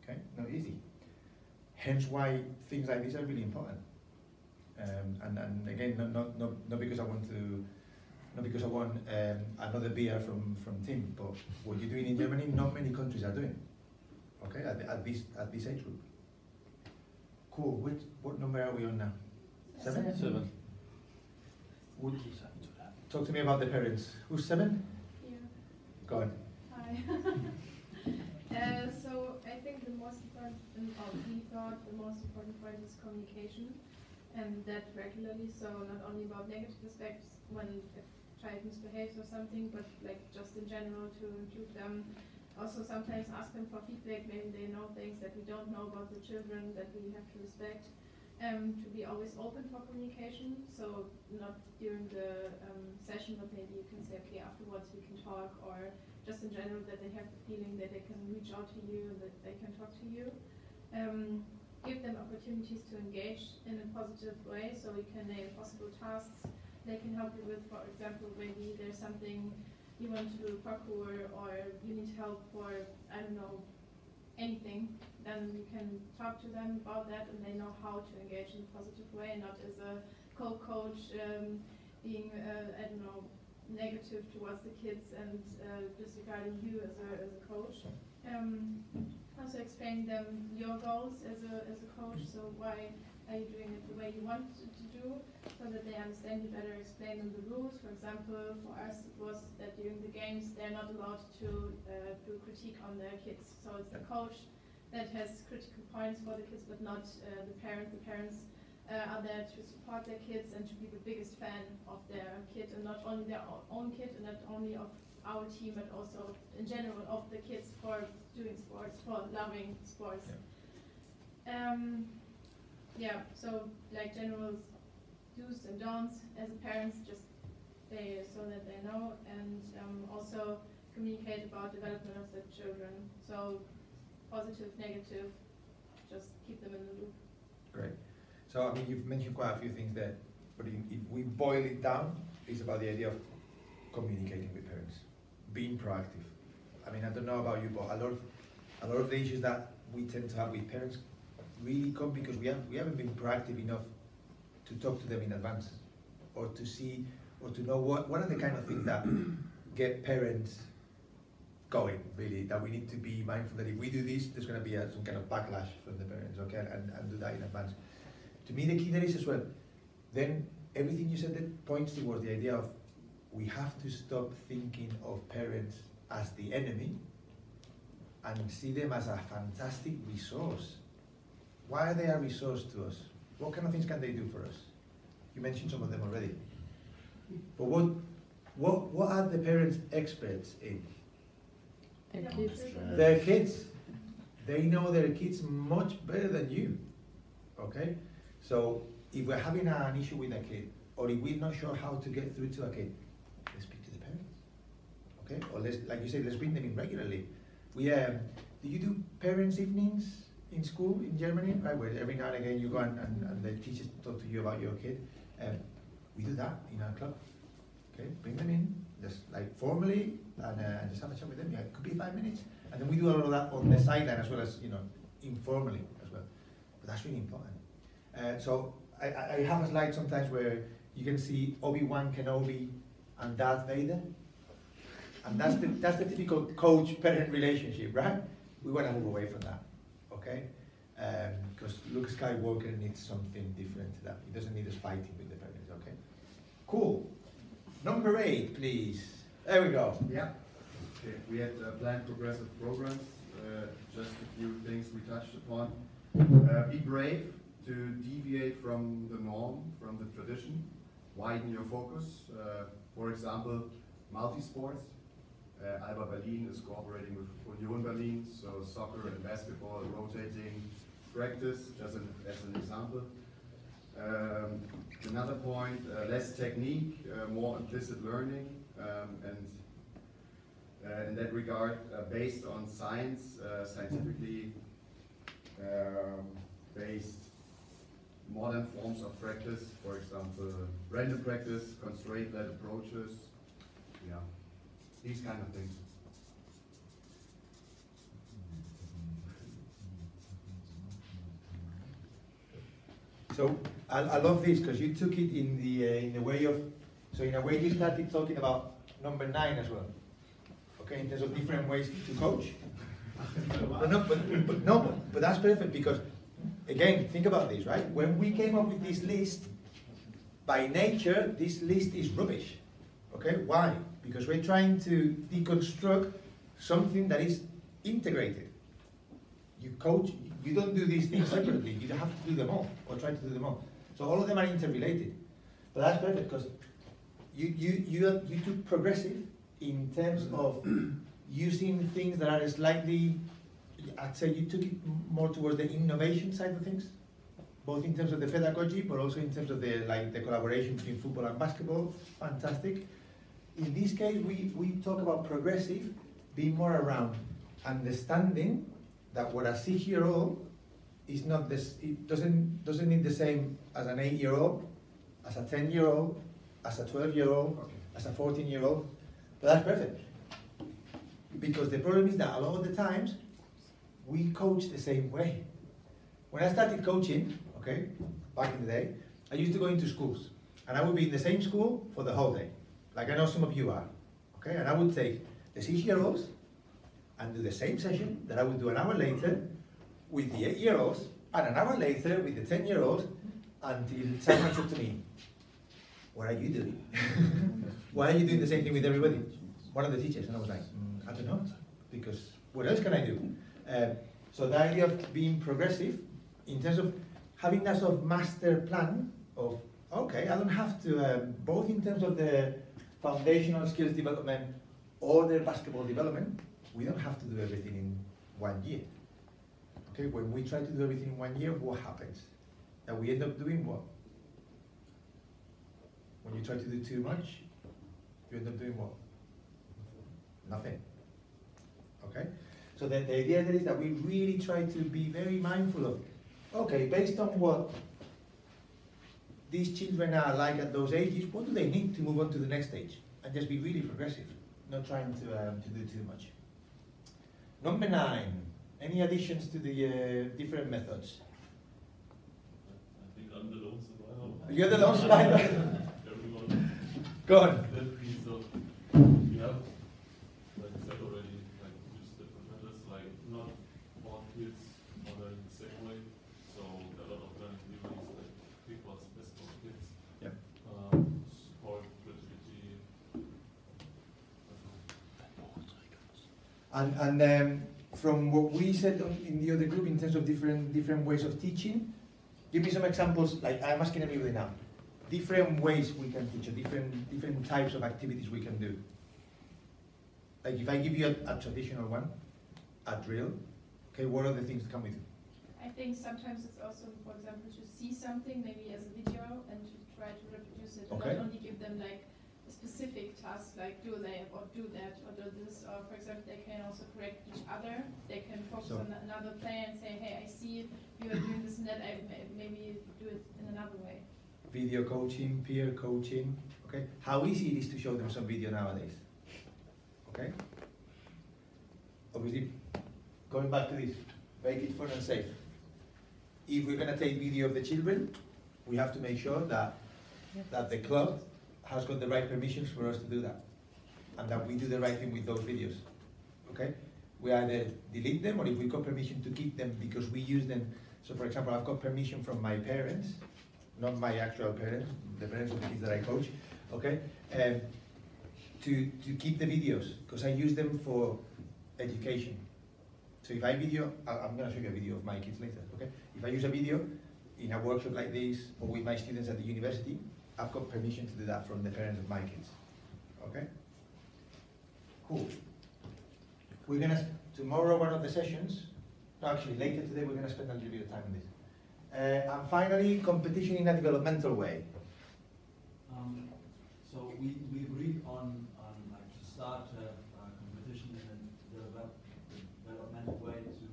Okay, not easy. Hence why things like this are really important. And again, not because I want to, not because I want another beer from Tim, but what you're doing in Germany, not many countries are doing. Okay, at this age group. Cool. What number are we on now? 7. 7. talk to me about the parents. Who's 7? Yeah. Go on. Hi. So I think the most important, or we thought the most important point is communication, and that regularly. So not only about negative aspects when a child misbehaves or something, but like just in general to include them. Also sometimes ask them for feedback. Maybe they know things that we don't know about the children that we have to respect. To be always open for communication. So not during the session, but maybe you can say, okay, afterwards we can talk, or just in general that they have the feeling that they can reach out to you and that they can talk to you. Give them opportunities to engage in a positive way, so we can name possible tasks they can help you with. For example, maybe there's something you want to do parkour, or you need help for, I don't know, anything, then you can talk to them about that and they know how to engage in a positive way, not as a co-coach being, I don't know, negative towards the kids and disregarding you as a coach. Also explain them your goals as a coach, so why are you doing it the way you want to do, so that they understand you better. Explain them the rules. For example, for us it was that during the games they're not allowed to do critique on their kids. So it's the coach that has critical points for the kids, but not the parent. The parents are there to support their kids and to be the biggest fan of their kid, and not only their own kid, and not only of our team, but also in general of the kids for doing sports, for loving sports. Yeah, so like general do's and don'ts as a parents, just so that they know, and also communicate about development of the children. So positive, negative, just keep them in the loop. Great. So I mean, you've mentioned quite a few things there, but if we boil it down, it's about the idea of communicating with parents, being proactive. I mean, I don't know about you, but a lot of the issues that we tend to have with parents really come because we haven't been proactive enough to talk to them in advance, or to see, or to know what are the kind of things that get parents going, really, that we need to be mindful that if we do this, there's going to be some kind of backlash from the parents, okay, and do that in advance. To me, the key there is as well, then everything you said that points towards the idea of we have to stop thinking of parents as the enemy and see them as a fantastic resource. Why are they a resource to us? What kind of things can they do for us? You mentioned some of them already. But what are the parents experts in? Their kids. Their kids. They know their kids much better than you. Okay? So if we're having an issue with a kid, or if we're not sure how to get through to a kid, let's speak to the parents. Okay? Or let's, like you said, let's bring them in regularly. We do you do parents' evenings in school in Germany, right? Where every now and again you go and the teachers talk to you about your kid. We do that in our club. Okay, bring them in, just like formally, and just have a chat with them. Yeah, it could be 5 minutes, and then we do a lot of that on the sideline as well as informally as well. But that's really important. So I have a slide sometimes where you can see Obi-Wan Kenobi and Darth Vader, and that's the typical coach-parent relationship, right? We want to move away from that. Okay, because Luke Skywalker needs something different to that. He doesn't need us fighting with the parents. Okay, cool. Number 8, please. There we go. Yeah. Okay. We had planned progressive programs. Just a few things we touched upon. Be brave to deviate from the norm, from the tradition. Widen your focus. For example, multi-sports. Alba Berlin is cooperating with Union Berlin, so soccer and basketball rotating practice, just as an example. Another point, less technique, more implicit learning, and in that regard, based on science, scientifically based modern forms of practice, for example, random practice, constraint-led approaches, yeah. These kind of things. So I love this because you took it in the way of, so in a way you started talking about number 9 as well. Okay, in terms of different ways to coach. But that's perfect because, again, think about this, right? When we came up with this list, by nature, this list is rubbish. Okay, why? Because we're trying to deconstruct something that is integrated. You coach, you don't do these things separately, you have to do them all, or try to do them all. So all of them are interrelated. But that's perfect, because you took progressive in terms of using things that are slightly, I'd say you took it more towards the innovation side of things, both in terms of the pedagogy, but also in terms of the collaboration between football and basketball. Fantastic. In this case, we talk about progressive being more around understanding that what a 6-year-old is not this. It doesn't need the same as an 8-year-old, as a 10-year-old, as a 12-year-old, as a 14-year-old. But that's perfect. Because the problem is that a lot of the times we coach the same way. When I started coaching, okay, back in the day, I used to go into schools, and I would be in the same school for the whole day, like I know some of you are, okay? And I would take the 6-year-olds and do the same session that I would do an hour later with the 8-year-olds, and an hour later with the 10-year-olds, until someone said to me, "What are you doing? Why are you doing the same thing with everybody?" One of the teachers, and I was like, I don't know, because what else can I do? So the idea of being progressive, in terms of having that sort of master plan of, okay, I don't have to, both in terms of the foundational skills development or the basketball development, we don't have to do everything in 1 year. Okay, when we try to do everything in 1 year, what happens? That we end up doing what? When you try to do too much, you end up doing what? Nothing. Okay? So the idea there is that we really try to be very mindful of, okay, based on what these children are like at those ages, what do they need to move on to the next stage? And just be really progressive, not trying to do too much. Number 9, any additions to the different methods? I think I'm the lone survivor. You're the lone survivor? Everyone. Go on. So you have, like I said already, like use different methods, like not all kids are learning the same way. So there are a lot of learning theories that pick what's best for kids. Yep. Support, creativity. And from what we said in the other group in terms of different ways of teaching, give me some examples. Like I'm asking everybody now, different ways we can teach, or different types of activities we can do. Like if I give you a traditional one, a drill, okay, what are the things that come with it? I think sometimes it's also, for example, to see something maybe as a video and to try to reproduce it, and okay. not only give them like a specific task, like do that or do that or do this, or for example they can also correct each other. They can focus on another player and say, hey, I see you are doing this and that, I maybe do it in another way. Video coaching, peer coaching, okay? How easy it is to show them some video nowadays, okay? Obviously, going back to this, make it fun and safe. If we're gonna take video of the children, we have to make sure that the club has got the right permissions for us to do that, and that we do the right thing with those videos, okay? We either delete them, or if we've got permission to keep them because we use them. So for example, I've got permission from my parents, not my actual parents, the parents of the kids that I coach, okay? To keep the videos, because I use them for education. So if I video, I'm gonna show you a video of my kids later, okay? If I use a video in a workshop like this, or with my students at the university, I've got permission to do that from the parents of my kids, okay? Cool. We're gonna, tomorrow one of the sessions, no, actually later today we're gonna spend a little bit of time on this. And finally, competition in a developmental way. So we agreed on like to start competition in a developmental way to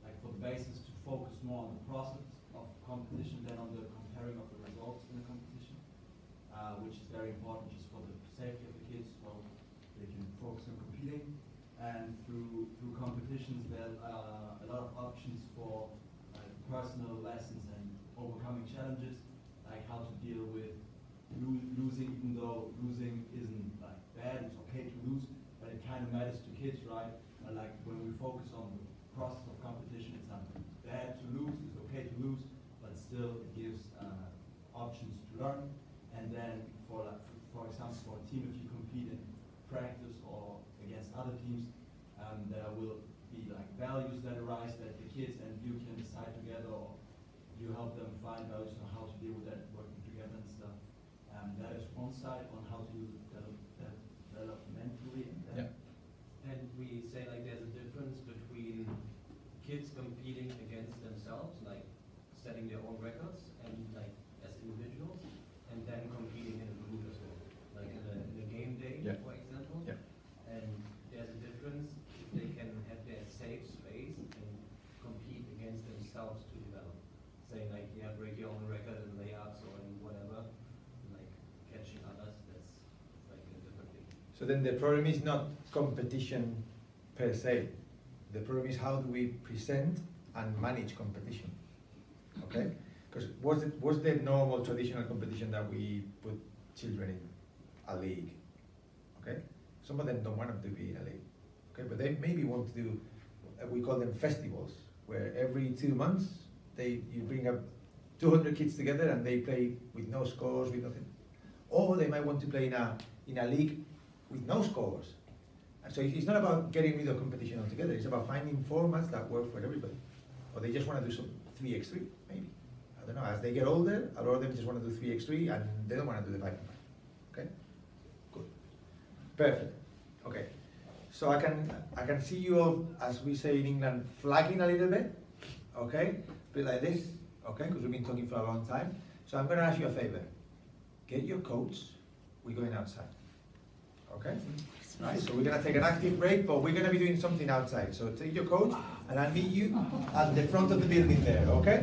like for the basis to focus more on the process of competition than on the comparing of the results in the competition, which is very important just for the safety of the kids, so they can focus on competing. And through competitions, there are a lot of options for personal lessons and overcoming challenges, like how to deal with losing, even though losing isn't like bad, it's okay to lose, but it kind of matters to kids, right? Like when we focus on the process of competition, it's not bad to lose, it's okay to lose, but still it gives options to learn. And then for for example, for a team, if you compete in practice or against other teams, there will be like values that arise that the kids and you can decide together, or you help them find values on how to deal with that, working together and stuff. That is one side on how to develop mentally. And we say like there's a difference between kids competing against themselves, like setting their own records and like as individuals, and then competing in a group as well, like in a game day, for example. And there's a difference if they can have their safe space and compete against themselves to develop. Saying like, yeah, break your own record in layups or in whatever, like catching others, that's like a different thing. So then the problem is not competition per se. The problem is how do we present and manage competition, okay? Because what's the normal traditional competition that we put children in? A league, okay? Some of them don't want to be in a league, okay? But they maybe want to do, we call them festivals, where every 2 months you bring up 200 kids together and they play with no scores, with nothing. Or they might want to play in a league with no scores. So it's not about getting rid of competition altogether, it's about finding formats that work for everybody. Or they just want to do some 3x3, maybe. I don't know, as they get older, a lot of them just want to do 3x3 and they don't want to do the 5x5. Okay? Good. Perfect. Okay. So I can see you all, as we say in England, flagging a little bit. Okay? A bit like this. Okay? Because we've been talking for a long time. So I'm going to ask you a favor. Get your coats. We're going outside. Okay? Right, so we're going to take an active break, but we're going to be doing something outside. So take your coat, and I'll meet you at the front of the building there, okay?